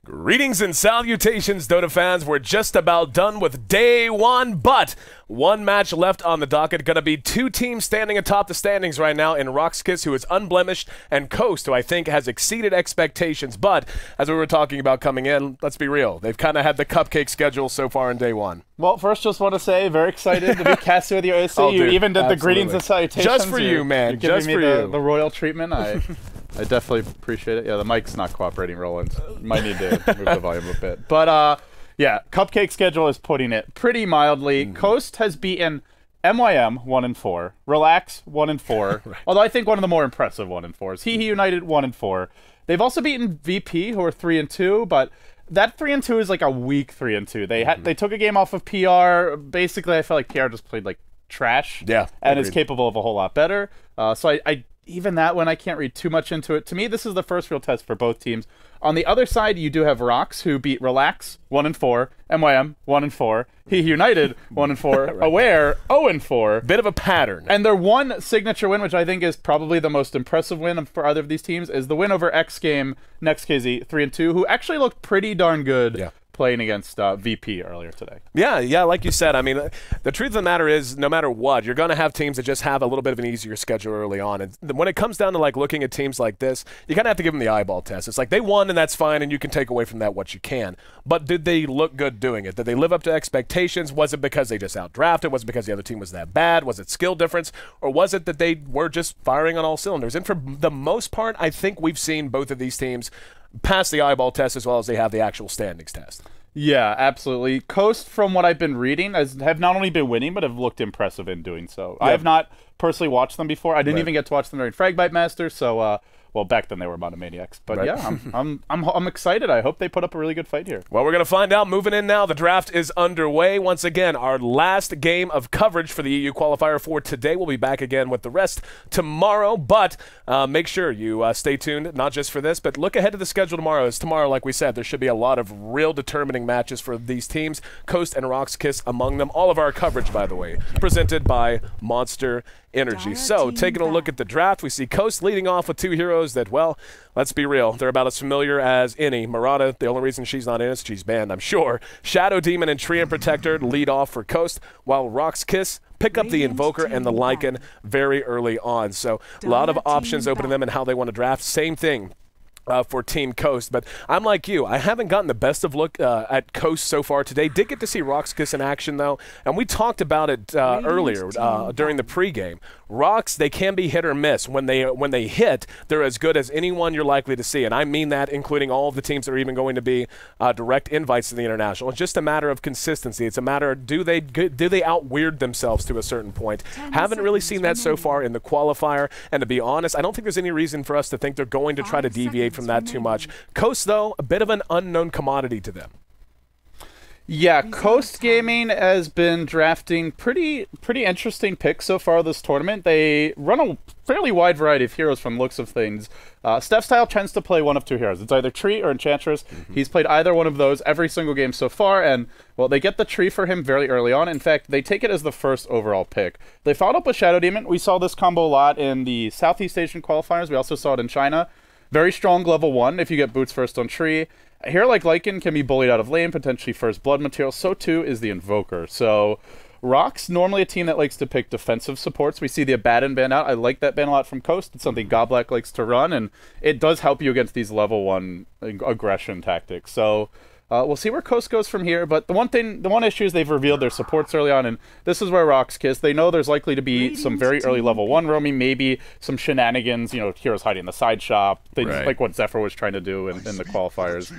Greetings and salutations, Dota fans. We're just about done with day one, but one match left on the docket. Going to be two teams standing atop the standings right now in Rox.kis, who is unblemished, and Coast, who I think has exceeded expectations. But as we were talking about coming in, let's be real. They've kind of had the cupcake schedule so far in day one. Well, first, just want to say, very excited to be casted with your OC. Oh, you dude, even did absolutely. the greetings and salutations. Just for you, man. You're Just giving for me you. the royal treatment. I definitely appreciate it. Yeah, the mic's not cooperating, Roland. Might need to move the volume a bit. But, yeah, Cupcake schedule is putting it pretty mildly. Coast has beaten MYM 1-4, Relax 1-4, right. Although I think one of the more impressive 1-4s. He United 1-4. They've also beaten VP, who are 3-2, but that 3-2 is like a weak 3-2. They took a game off of PR. Basically, I felt like PR just played like trash. Yeah, and agreed. is capable of a whole lot better. So I even that one, I can't read too much into it. To me, this is the first real test for both teams. On the other side, you do have Rox, who beat Relax 1-4, MYM 1-4, He United 1-4, right. Aware 0-4. Bit of a pattern. And their one signature win, which I think is probably the most impressive win for either of these teams, is the win over X Game next.kz 3-2, who actually looked pretty darn good. Yeah. Playing against VP earlier today. Yeah, like you said, I mean, the truth of the matter is, no matter what, you're going to have teams that just have a little bit of an easier schedule early on. And when it comes down to like looking at teams like this, you kind of have to give them the eyeball test. It's like they won and that's fine, and you can take away from that what you can. But did they look good doing it? Did they live up to expectations? Was it because they just outdrafted? Was it because the other team was that bad? Was it skill difference? Or was it that they were just firing on all cylinders? And for the most part, I think we've seen both of these teams pass the eyeball test as well as they have the actual standings test. Yeah, absolutely. Coast, from what I've been reading, have not only been winning, but have looked impressive in doing so. Yep. I have not personally watched them before. I didn't even get to watch them during Fragbite Master, so well, back then they were Monomaniacs. But yeah, I'm excited. I hope they put up a really good fight here. Well, we're going to find out. Moving in now, the draft is underway. Once again, our last game of coverage for the EU qualifier for today. We'll be back again with the rest tomorrow, but make sure you stay tuned, not just for this, but look ahead to the schedule tomorrow. As tomorrow, like we said, there should be a lot of real determining matches for these teams, Coast and Rox.kis among them. All of our coverage, by the way, presented by Monster Energy. So, taking a look at the draft, we see Coast leading off with two heroes that, well, let's be real, they're about as familiar as any. Murata, the only reason she's not in is she's banned, I'm sure. Shadow Demon and Treant Protector lead off for Coast, while Rox.kis pick up the Invoker and the Lycan very early on. So, a lot of options open to them and how they want to draft. Same thing for Team Coast, but I'm like you. I haven't gotten the best of look at Coast so far today. Did get to see Rox.kis in action, though, and we talked about it earlier during the pregame. Rox, they can be hit or miss. When they hit, they're as good as anyone you're likely to see, and I mean that including all of the teams that are even going to be direct invites to the International. It's just a matter of consistency. It's a matter of do they out-weird themselves to a certain point. Haven't really seen that so far in the qualifier, and to be honest, I don't think there's any reason for us to think they're going to try to deviate from that too much. Coast, though, a bit of an unknown commodity to them. Yeah, Coast Gaming has been drafting pretty interesting picks so far this tournament. They run a fairly wide variety of heroes from looks of things. Steph Style tends to play one of two heroes. It's either Tree or Enchantress. He's played either one of those every single game so far, and, well, they get the Tree for him very early on. In fact, they take it as the first overall pick. They followed up with Shadow Demon. We saw this combo a lot in the Southeast Asian qualifiers. We also saw it in China. Very strong level 1 if you get boots first on Tree. A hero like Lycan can be bullied out of lane, potentially first blood material. So too is the Invoker. So Rox, normally a team that likes to pick defensive supports. We see the Abaddon ban out. I like that ban a lot from Coast. It's something Goblak likes to run, and it does help you against these level 1 aggression tactics. So we'll see where Coast goes from here, but the one issue is they've revealed their supports early on, and this is where Rox.kis, they know there's likely to be some very early level 1 roaming, maybe some shenanigans, you know, heroes hiding in the side shop, things like what Zephyr was trying to do in the qualifiers.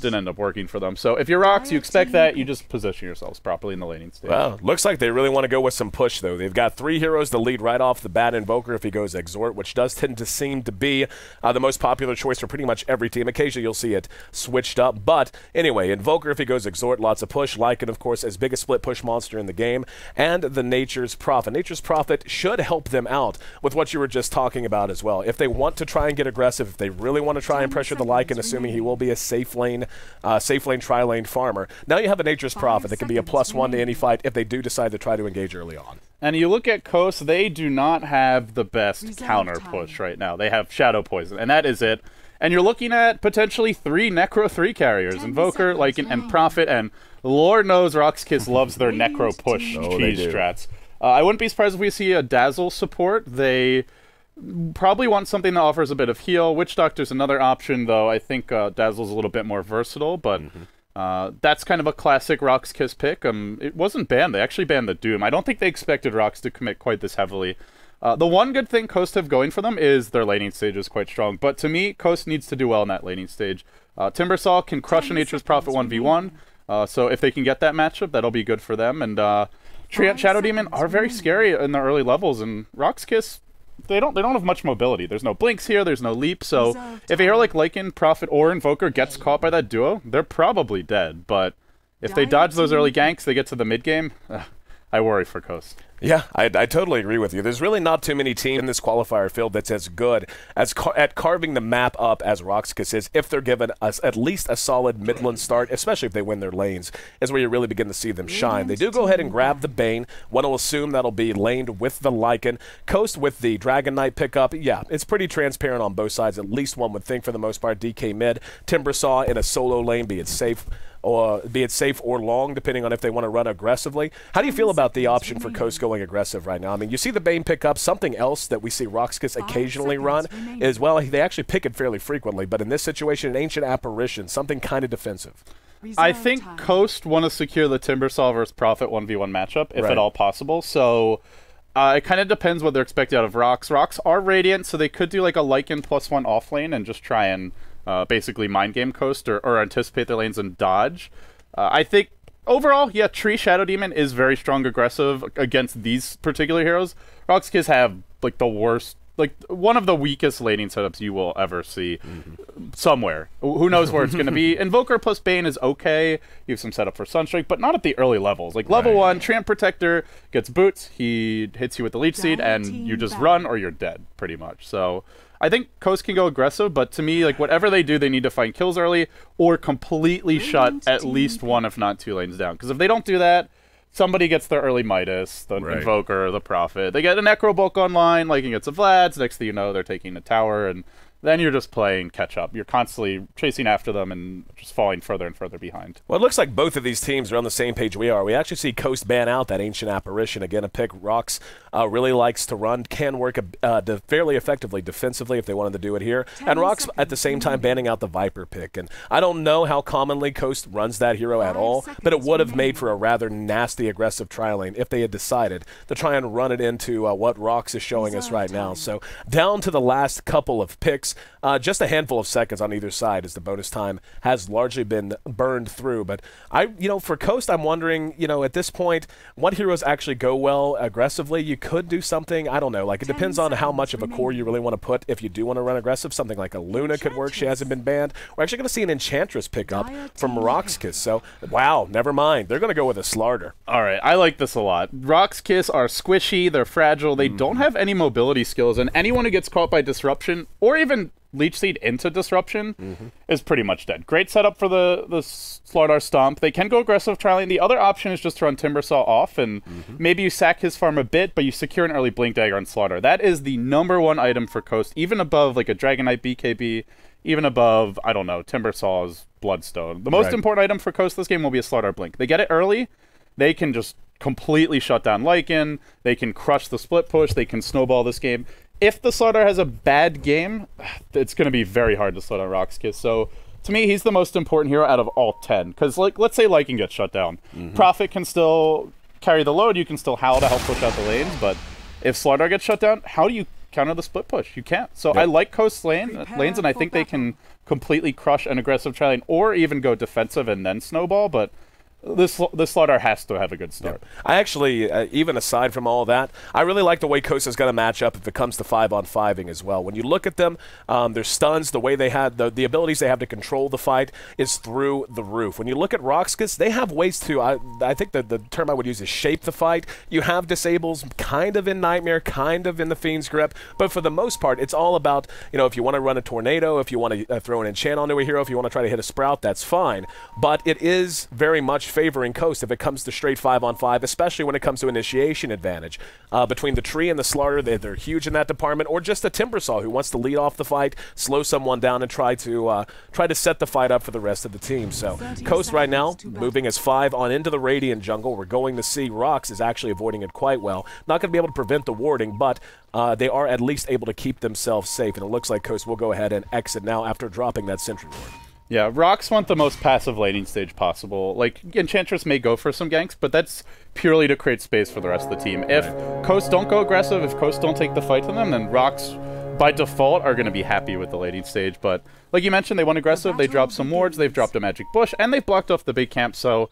Didn't end up working for them. So if you're Rox, you expect that, you just position yourselves properly in the laning stage. Well, looks like they really want to go with some push, though. They've got 3 heroes to lead right off the bat. Invoker if he goes Exhort, which does tend to seem to be the most popular choice for pretty much every team. Occasionally you'll see it switched up, but anyway, Invoker if he goes Exhort, lots of push. Lycan, of course, as big a split push monster in the game, and the Nature's Prophet. Nature's Prophet should help them out with what you were just talking about as well. If they want to try and get aggressive, if they really want to try and pressure the Lycan, assuming he will be a safe lane, tri-lane farmer, now you have a Nature's Prophet that can be a +1 to any fight if they do decide to try to engage early on. And you look at Coast, they do not have the best counter push right now. They have Shadow Poison, and that is it. And you're looking at potentially 3 Necro 3 carriers, Invoker, Lycan, and Prophet, and Lord knows Rox.kis loves their Necro push cheese strats. I wouldn't be surprised if we see a Dazzle support. They probably want something that offers a bit of heal. Witch Doctor's another option, though. I think Dazzle's a little bit more versatile, but that's kind of a classic Rox.kis pick. It wasn't banned. They actually banned the Doom. I don't think they expected Rox to commit quite this heavily. The one good thing Coast have going for them is their laning stage is quite strong. But to me, Coast needs to do well in that laning stage. Timbersaw can crush a Nature's Prophet 1v1. So if they can get that matchup, that'll be good for them. And Treant Shadow Demon are very scary in the early levels. And Rox.kis, they don't have much mobility. There's no blinks here. There's no leap. So if a hero like Lycan, Prophet, or Invoker gets caught by that duo, they're probably dead. But if they dodge those early ganks, they get to the mid game. I worry for Coast. Yeah, I totally agree with you. There's really not too many teams in this qualifier field that's as good as at carving the map up as Rox.kis is if they're given us at least a solid Midland start, especially if they win their lanes, is where you really begin to see them shine. They do go ahead and grab the Bane. One will assume that'll be laned with the Lycan. Coast with the Dragon Knight pickup, yeah, it's pretty transparent on both sides, at least one would think for the most part. DK mid, Timbersaw in a solo lane, be it safe or long, depending on if they want to run aggressively. How do you feel about the option for Coast going aggressive right now? I mean, you see the Bane pick up. Something else that we see Rox.kis occasionally run is, well, they actually pick it fairly frequently, but in this situation, an Ancient Apparition, something kind of defensive. I think Coast want to secure the Timbersaw versus Prophet 1v1 matchup, if at all possible, so it kind of depends what they're expecting out of Rox. Rox are Radiant, so they could do like a Lycan +1 off lane and just try and basically mind game Coast or anticipate their lanes and dodge. I think overall, yeah, Tree Shadow Demon is very strong aggressive against these particular heroes. Rox.kis have like the worst, like one of the weakest laning setups you will ever see somewhere. Who knows where it's going to be. Invoker plus Bane is okay. You have some setup for Sunstrike, but not at the early levels. Like level 1, Treant Protector gets boots, he hits you with the Leech Seed, and you just run or you're dead, pretty much. So I think Coast can go aggressive, but to me, like whatever they do, they need to find kills early or completely shut at least one, if not 2 lanes down. Because if they don't do that, somebody gets their early Midas, the Invoker, the Prophet. They get a Necro bulk online, like against a Vlad's. Next thing you know, they're taking a tower, and then you're just playing catch up. You're constantly chasing after them and just falling further and further behind. Well, it looks like both of these teams are on the same page we are. We actually see Coast ban out that Ancient Apparition. Again, a pick Rox really likes to run, can work fairly effectively defensively if they wanted to do it here. And Rox, at the same time, banning out the Viper pick. And I don't know how commonly Coast runs that hero at all, but it would have made for a rather nasty, aggressive tri lane if they had decided to try and run it into what Rox is showing us right now. So down to the last couple of picks. Just a handful of seconds on either side as the bonus time has largely been burned through. But for Coast, I'm wondering, at this point, what heroes actually go well aggressively? You could do something, I don't know, like it depends on how much of a core you really want to put if you do want to run aggressive. Something like a Luna could work. She hasn't been banned. We're actually going to see an Enchantress pick up from Rox.kis. So, wow, never mind. They're going to go with a Slardar. All right, I like this a lot. Rox.kis are squishy, they're fragile, they don't have any mobility skills, and anyone who gets caught by Disruption, or even Leech Seed into Disruption, is pretty much dead. Great setup for the Slardar Stomp. They can go aggressive trialing. The other option is just to run Timbersaw off, and maybe you sack his farm a bit, but you secure an early Blink Dagger on Slardar. That is the #1 item for Coast, even above like a Dragon Knight BKB, even above, I don't know, Timbersaw's Bloodstone. The most important item for Coast this game will be a Slardar Blink. They get it early, they can just completely shut down Lycan, they can crush the split push, they can snowball this game. If the Slardar has a bad game, it's going to be very hard to slow down Rox.kis. So, to me, he's the most important hero out of all 10. Because, like, let's say Lycan gets shut down. Prophet can still carry the load. You can still howl to help push out the lanes. But if Slardar gets shut down, how do you counter the split push? You can't. So I like Coast's lanes, and I think they can completely crush an aggressive tri-lane or even go defensive and then snowball. But this Slardar has to have a good start. I actually, even aside from all that, I really like the way Coast is going to match up if it comes to 5-on-5ing as well. When you look at them, their stuns, the way they had, the abilities they have to control the fight is through the roof. When you look at Rox.kis, they have ways to, I think the term I would use is shape the fight. You have disables kind of in Nightmare, kind of in the Fiend's Grip, but for the most part, it's all about, if you want to run a Tornado, if you want to throw an enchant onto a hero, if you want to try to hit a Sprout, that's fine. But it is very much favoring Coast if it comes to straight 5-on-5, especially when it comes to initiation advantage. Between the Tree and the Slaughter, they're huge in that department, or just a Timbersaw who wants to lead off the fight, slow someone down, and try to set the fight up for the rest of the team. So Coast right now moving as 5 on into the Radiant jungle. We're going to see Rox is actually avoiding it quite well. Not going to be able to prevent the warding, but they are at least able to keep themselves safe, and it looks like Coast will go ahead and exit now after dropping that sentry ward. Yeah, Rox want the most passive laning stage possible. Like, Enchantress may go for some ganks, but that's purely to create space for the rest of the team. If Coast don't go aggressive, if Coast don't take the fight to them, then Rox, by default, are going to be happy with the laning stage. But, like you mentioned, they went aggressive, they dropped some wards, they've dropped a magic bush, and they've blocked off the big camp, so...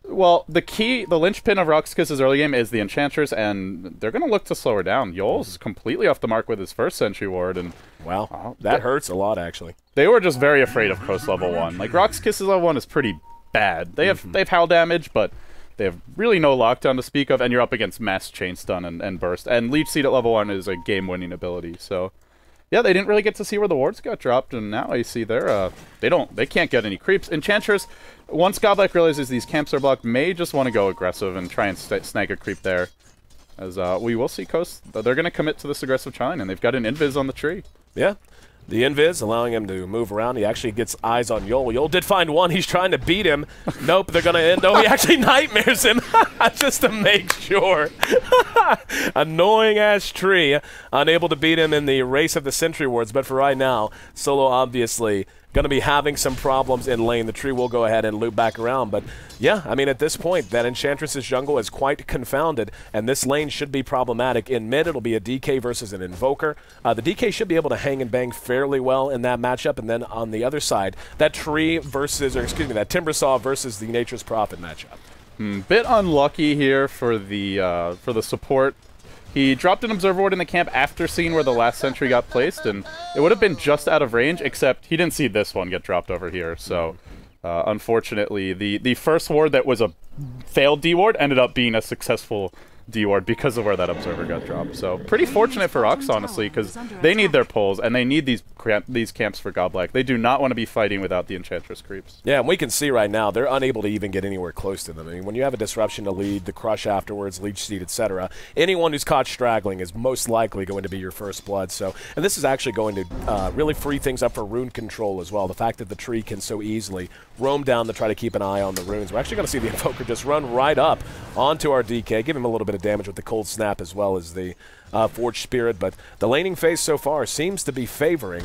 Well, the linchpin of Rox.kis' early game is the Enchantress, and they're going to look to slow her down. Yol's completely off the mark with his first sentry ward, and... Wow, that hurts a lot, actually. They were just very afraid of Coast level 1. Like, Rox.kis' level 1 is pretty bad. They have howl damage, but they have really no lockdown to speak of, and you're up against mass chain stun and burst. And Leech Seed at level 1 is a game-winning ability, so... Yeah, they didn't really get to see where the wards got dropped, and now I see they can't get any creeps. Enchantress, once Godlike realizes these camps are blocked, may just want to go aggressive and try and snag a creep there. As we will see Coast, they're going to commit to this aggressive chine, and they've got an invis on the tree. Yeah. The invis, allowing him to move around. He actually gets eyes on Yol. Yol did find one. He's trying to beat him. Nope, they're going to end. No, he actually nightmares him just to make sure. Annoying-ass Tree. Unable to beat him in the race of the sentry wards. But for right now, Solo obviously going to be having some problems in lane. The Tree will go ahead and loop back around. But, yeah, I mean, at this point, that Enchantress's jungle is quite confounded, and this lane should be problematic. In mid, it'll be a DK versus an Invoker. The DK should be able to hang and bang fairly well in that matchup, and then on the other side, that Tree versus, or excuse me, that Timbersaw versus the Nature's Prophet matchup. Bit unlucky here for the support. He dropped an Observer Ward in the camp after seeing where the last sentry got placed, and it would have been just out of range, except he didn't see this one get dropped over here. So, unfortunately, the first ward that was a failed D-ward ended up being a successful D-ward because of where that Observer got dropped. So, pretty fortunate for Rox, honestly, because they need their pulls, and they need these camps for Godlike. They do not want to be fighting without the Enchantress creeps. Yeah, and we can see right now they're unable to even get anywhere close to them. I mean, when you have a disruption to lead, the crush afterwards, Leech Seed, etc., anyone who's caught straggling is most likely going to be your first blood. So, and this is actually going to really free things up for rune control as well. The fact that the Tree can so easily roam down to try to keep an eye on the runes. We're actually going to see the Invoker just run right up onto our DK, give him a little bit of damage with the Cold Snap as well as the Forged Spirit, but the laning phase so far seems to be favoring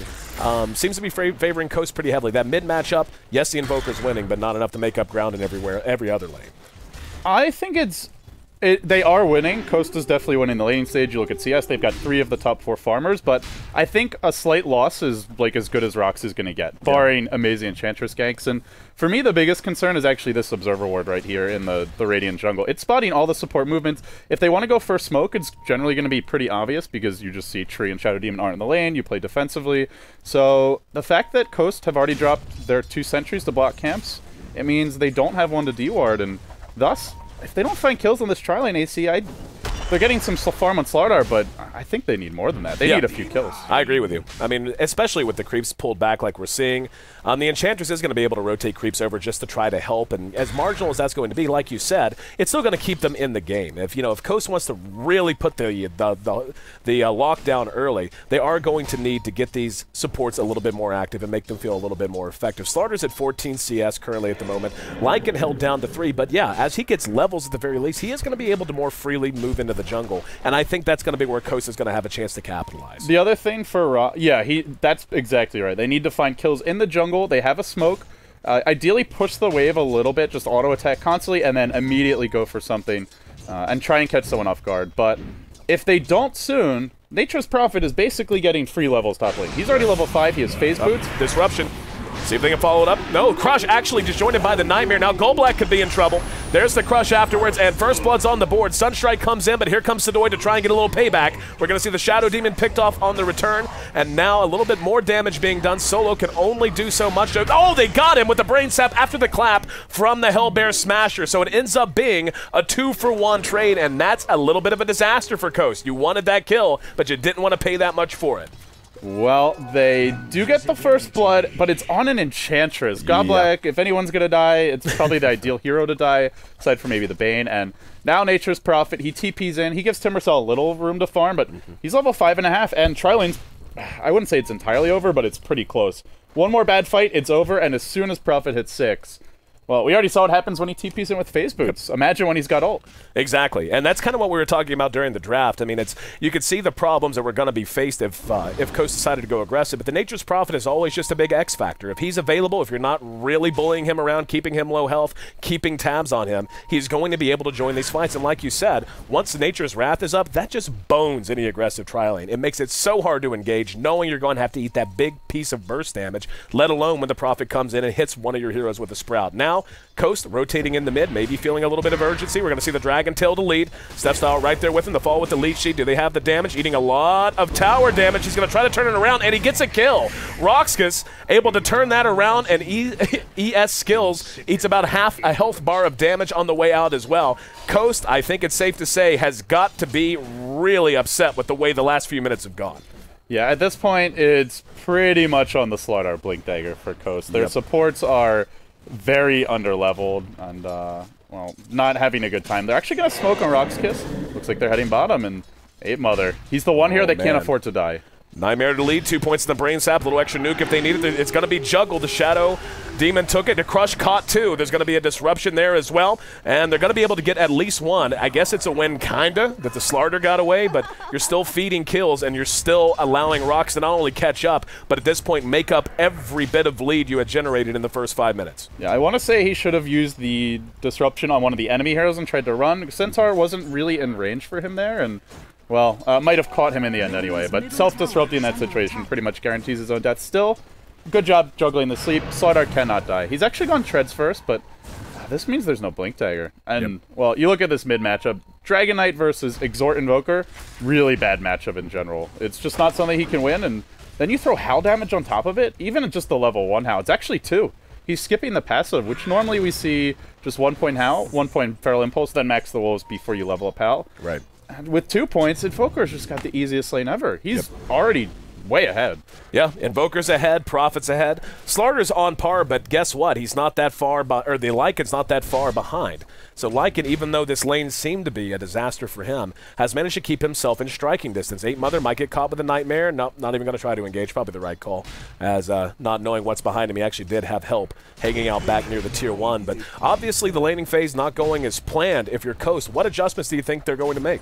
Coast pretty heavily. That mid matchup, yes, the Invoker's winning, but not enough to make up ground in every other lane. I think they are winning. Coast is definitely winning the laning stage. You look at CS, they've got 3 of the top 4 farmers, but I think a slight loss is like as good as Rox is going to get, barring amazing Enchantress ganks. And for me, the biggest concern is actually this Observer Ward right here in the Radiant jungle. It's spotting all the support movements. If they want to go for smoke, it's generally going to be pretty obvious because you just see Tree and Shadow Demon aren't in the lane, you play defensively. So the fact that Coast have already dropped their 2 sentries to block camps, it means they don't have one to D-ward, and thus, if they don't find kills on this tri-lane AC, they're getting some farm on Slardar, but I think they need more than that. They need a few kills. I agree with you. I mean, especially with the creeps pulled back like we're seeing. The Enchantress is going to be able to rotate creeps over just to try to help, and as marginal as that's going to be, like you said, it's still going to keep them in the game. If Coast wants to really put the lockdown early, they are going to need to get these supports a little bit more active and make them feel a little bit more effective. Slardar's at 14 CS currently at the moment. Lycan held down to 3, but yeah, as he gets levels at the very least, he is going to be able to more freely move into the jungle, and I think that's going to be where Coast is going to have a chance to capitalize. The other thing for that's exactly right. They need to find kills in the jungle. They have a smoke. Ideally push the wave a little bit, just auto attack constantly, and then immediately go for something and try and catch someone off guard. But if they don't soon, Nature's Prophet is basically getting free levels top lane. He's already level 5. He has phase boots. Disruption. See if they can follow it up. No, Crush actually disjointed by the Nightmare. Now Goldblack could be in trouble. There's the Crush afterwards, and First Blood's on the board. Sunstrike comes in, but here comes Sidoi to try and get a little payback. We're going to see the Shadow Demon picked off on the return, and now a little bit more damage being done. Solo can only do so much. Oh, they got him with the Brain Sap after the clap from the Hellbear Smasher, so it ends up being a 2-for-1 trade, and that's a little bit of a disaster for Coast. You wanted that kill, but you didn't want to pay that much for it. Well, they do get the first blood, but it's on an Enchantress. Godblack, if anyone's going to die, it's probably the ideal hero to die, aside from maybe the Bane. And now Nature's Prophet, he TPs in. He gives Timbersaw a little room to farm, but he's level 5.5. And Tri-Lane's, I wouldn't say it's entirely over, but it's pretty close. One more bad fight, it's over, and as soon as Prophet hits 6... Well, we already saw what happens when he TPs in with phase boots. Imagine when he's got ult. Exactly, and that's kind of what we were talking about during the draft. I mean, you could see the problems that were going to be faced if Coast decided to go aggressive, but the Nature's Prophet is always just a big X factor. If he's available, if you're not really bullying him around, keeping him low health, keeping tabs on him, he's going to be able to join these fights. And like you said, once Nature's Wrath is up, that just bones any aggressive tri-lane. It makes it so hard to engage, knowing you're going to have to eat that big piece of burst damage, let alone when the Prophet comes in and hits one of your heroes with a Sprout. Now, Coast rotating in the mid, maybe feeling a little bit of urgency. We're going to see the Dragon Tail to lead. Stepstyle right there with him. The fall with the lead sheet. Do they have the damage? Eating a lot of tower damage. He's going to try to turn it around, and he gets a kill. Rox.kis able to turn that around, and ES skills eats about half a health bar of damage on the way out as well. Coast, I think it's safe to say, has got to be really upset with the way the last few minutes have gone. Yeah, at this point, it's pretty much on the Slardar Blink Dagger for Coast. Their supports are very underleveled and, well, not having a good time. They're actually going to smoke on Rox.kis. Looks like they're heading bottom, and 8-Mother. He's the one here that can't afford to die. Nightmare to lead, 2 points in the Brain Sap, a little extra nuke if they need it. It's going to be juggled. The Shadow Demon took it. The Crush caught 2. There's going to be a disruption there as well, and they're going to be able to get at least 1. I guess it's a win, kinda, that the Slardar got away, but you're still feeding kills, and you're still allowing Rox to not only catch up, but at this point make up every bit of lead you had generated in the first 5 minutes. Yeah, I want to say he should have used the disruption on one of the enemy heroes and tried to run. Centaur wasn't really in range for him there, and... well, might have caught him in the end anyway, but self-disrupting that situation pretty much guarantees his own death. Still, good job juggling the sleep. Slardar cannot die. He's actually gone Treads first, but this means there's no Blink Dagger. And, well, you look at this mid matchup. Dragon Knight versus Exhort Invoker, really bad matchup in general. It's just not something he can win, and then you throw Howl damage on top of it, even at just the level 1 Howl. It's actually 2. He's skipping the passive, which normally we see just 1 point Howl, 1 point Feral Impulse, then Max the Wolves before you level up Howl. Right. And with 2 points, Invoker's just got the easiest lane ever. He's already way ahead. Yeah, Invoker's ahead, Prophet's ahead. Slardar's on par, but guess what? He's not that far, or the Lycan's not that far behind. So Lycan, even though this lane seemed to be a disaster for him, has managed to keep himself in striking distance. 8-Mother might get caught with a Nightmare. Nope, not even going to try to engage. Probably the right call, as not knowing what's behind him. He actually did have help hanging out back near the tier 1. But obviously the laning phase not going as planned. If you're Coast, what adjustments do you think they're going to make?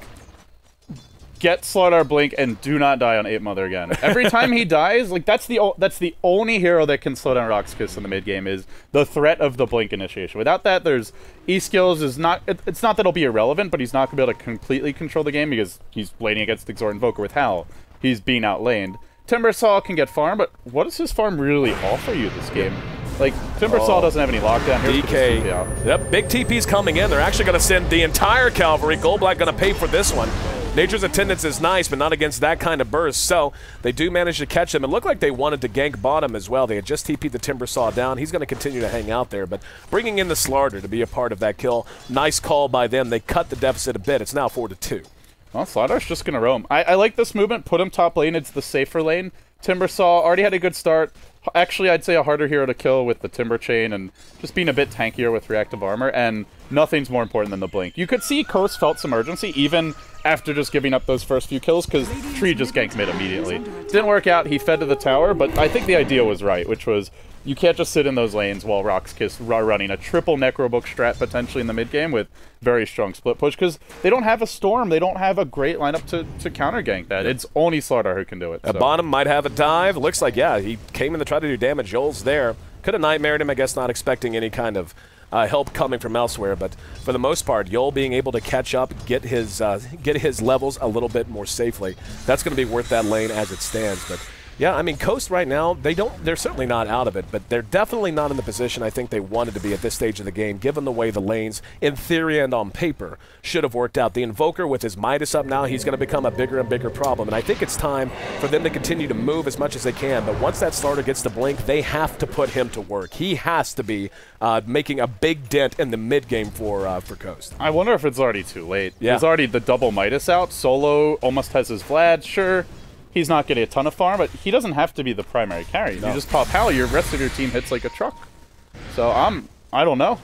Get Slardar Blink and do not die on 8-Mother again. Every time he dies, like that's the only hero that can slow down Rox.kis in the mid game is the threat of the Blink initiation. Without that, there's E-skills is not. It's not that it'll be irrelevant, but he's not gonna be able to completely control the game because he's laning against Exhort Invoker with Howl. He's being outlaned. Timbersaw can get farm, but what does his farm really offer you this game? Like, Timbersaw doesn't have any lockdown here. DK. Yep, big TP's coming in. They're actually going to send the entire cavalry. Goldblack going to pay for this one. Nature's attendance is nice, but not against that kind of burst. So they do manage to catch him. It looked like they wanted to gank bottom as well. They had just TP'd the Timbersaw down. He's going to continue to hang out there, but bringing in the Slardar to be a part of that kill, nice call by them. They cut the deficit a bit. It's now 4-2. Well, Slardar's just going to roam. I like this movement. Put him top lane. It's the safer lane. Timbersaw already had a good start. Actually, I'd say a harder hero to kill with the Timber Chain and just being a bit tankier with reactive armor, and nothing's more important than the Blink. You could see Coast felt some urgency even after just giving up those first few kills because Tree just ganked mid immediately. Didn't work out. He fed to the tower, but I think the idea was right, which was you can't just sit in those lanes while Rox.kis running a triple Necrobook strat potentially in the mid game with very strong split push because they don't have a Storm. They don't have a great lineup to counter gank that. It's only Slardar who can do it. So. Bottom might have a dive. Looks like, yeah, he came in to try to do damage. Joel's there. Could have Nightmared him, I guess, not expecting any kind of help coming from elsewhere. But for the most part, Yol being able to catch up, get his levels a little bit more safely, that's going to be worth that lane as it stands. But yeah, I mean, Coast right now, they're certainly not out of it, but they're definitely not in the position I think they wanted to be at this stage of the game, given the way the lanes, in theory and on paper, should have worked out. The Invoker, with his Midas up now, he's going to become a bigger and bigger problem, and I think it's time for them to continue to move as much as they can, but once that Slardar gets to Blink, they have to put him to work. He has to be making a big dent in the mid-game for Coast. I wonder if it's already too late. Yeah. There's already the double Midas out. Solo almost has his Vlad, sure. he's not getting a ton of farm, but he doesn't have to be the primary carry. No. You just pop Hal, your rest of your team hits like a truck. So I don't know.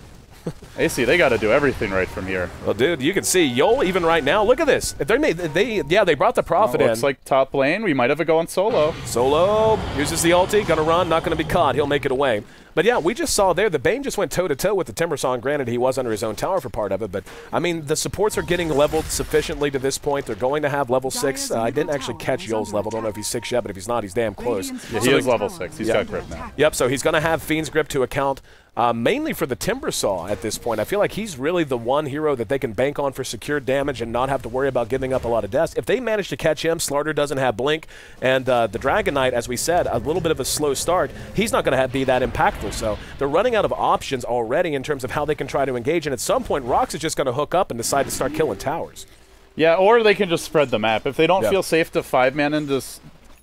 AC, they got to do everything right from here. Well, dude, you can see Yol even right now. Look at this. They brought the Prophet in. Looks like top lane. We might have it going solo. Solo uses the ulti, gonna run, not gonna be caught. He'll make it away. But yeah, we just saw there the Bane just went toe-to-toe with the Timbersaw. Granted, he was under his own tower for part of it, but I mean, the supports are getting leveled sufficiently to this point. They're going to have level 6. I didn't actually catch Yol's level. Don't know if he's 6 yet, but if he's not, he's damn close. Yeah, he is level 6. He's got grip now. Yep, so he's gonna have Fiend's Grip to account. Mainly for the Timbersaw at this point. I feel like he's really the one hero that they can bank on for secure damage and not have to worry about giving up a lot of deaths. If they manage to catch him, Slarter doesn't have Blink, and the Dragon Knight, as we said, a little bit of a slow start, he's not going to be that impactful. So they're running out of options already in terms of how they can try to engage, and at some point, Rox is just going to hook up and decide to start killing towers. Yeah, or they can just spread the map. If they don't feel safe to 5-man into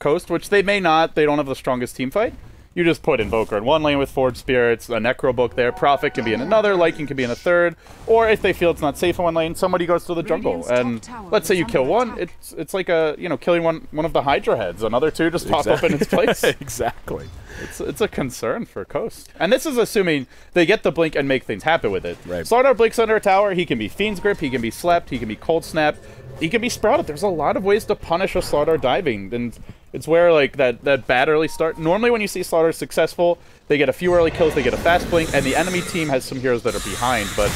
Coast, which they may not, they don't have the strongest team fight, you just put Invoker in one lane with Forge Spirits, a Necro Book there, Prophet can be in another, Lycan can be in a third, or if they feel it's not safe in one lane, somebody goes to the jungle. And let's say you kill one, it's like a, killing one of the Hydra heads. Another two just pop up in its place. Exactly. It's a concern for Coast. And this is assuming they get the Blink and make things happen with it. Right. Slardar blinks under a tower, he can be Fiend's Grip, he can be Slept, he can be Cold Snap, he can be Sprouted. There's a lot of ways to punish a Slardar diving, and it's where, like, that bad early start. Normally when you see Slardar successful, they get a few early kills, they get a fast blink, and the enemy team has some heroes that are behind, but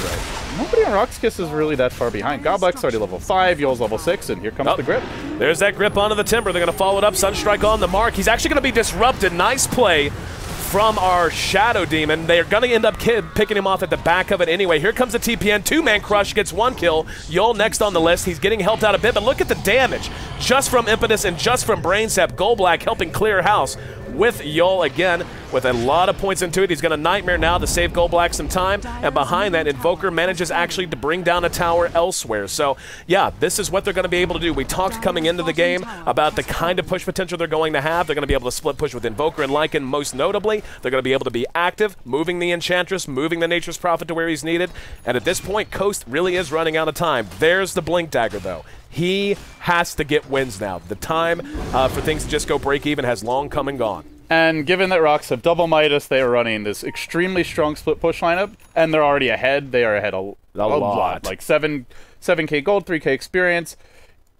nobody on Rox.kis is really that far behind. Godblack's already level 5, Yol's level 6, and here comes the grip. There's that grip onto the Timber. They're going to follow it up. Sunstrike on the mark. He's actually going to be disrupted. Nice play from our Shadow Demon. They're going to end up picking him off at the back of it anyway. Here comes the TPN. 2-man crush, gets 1 kill. Yol next on the list. He's getting helped out a bit, but look at the damage. Just from Impetus and just from Brain Sap. Goldblack helping clear house with Yol again with a lot of points into it. He's going to Nightmare now to save Goldblack some time, and behind that, Invoker manages actually to bring down a tower elsewhere. So yeah, this is what they're going to be able to do. We talked coming into the game about the kind of push potential they're going to have. They're going to be able to split push with Invoker and Lycan most notably. They're going to be able to be active, moving the Enchantress, moving the Nature's Prophet to where he's needed, and at this point, Coast really is running out of time. There's the Blink Dagger though. He has to get wins now. The time for things to just go break even has long come and gone. And given that Rox have double Midas, they are running this extremely strong split push lineup, and they're already ahead. They are ahead a lot. Like 7K gold, 3K experience.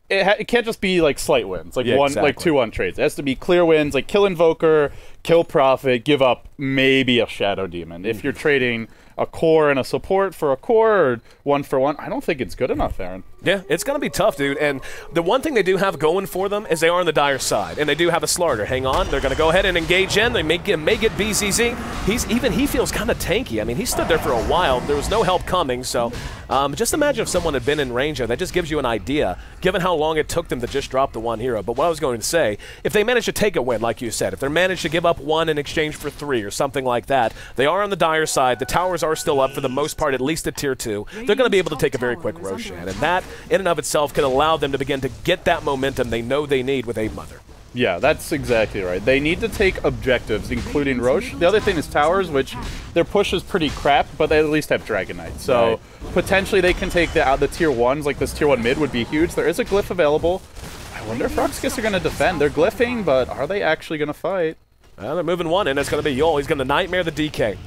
It can't just be like slight wins, like like 2-1 trades. It has to be clear wins, like kill Invoker, kill Prophet, give up maybe a Shadow Demon. If you're trading a core and a support for a core, or 1-for-1, I don't think it's good enough, Aaron. Yeah, it's going to be tough, dude. And the one thing they do have going for them is they are on the dire side, and they do have a Slardar. Hang on, they're going to go ahead and engage in. They may get BZZ. He feels kind of tanky. I mean, he stood there for a while. There was no help coming, so just imagine if someone had been in range there. That just gives you an idea, given how long it took them to just drop the one hero. But what I was going to say, if they manage to take a win, like you said, if they're managed to give up 1 in exchange for 3 or something like that, they are on the dire side. The towers are still up for the most part, at least at tier 2. They're going to be able to take a very quick Roshan, and that in and of itself can allow them to begin to get that momentum they know they need with a Mother. Yeah, that's exactly right. They need to take objectives, including Roche. The other thing is towers, which their push is pretty crap, but they at least have Dragon Knight. So potentially they can take the tier 1s, like this tier 1 mid would be huge. There is a glyph available. I wonder if Rox.kis are going to defend. They're glyphing, but are they actually going to fight? Well, they're moving one in. It's going to be Yol. He's going to Nightmare the DK.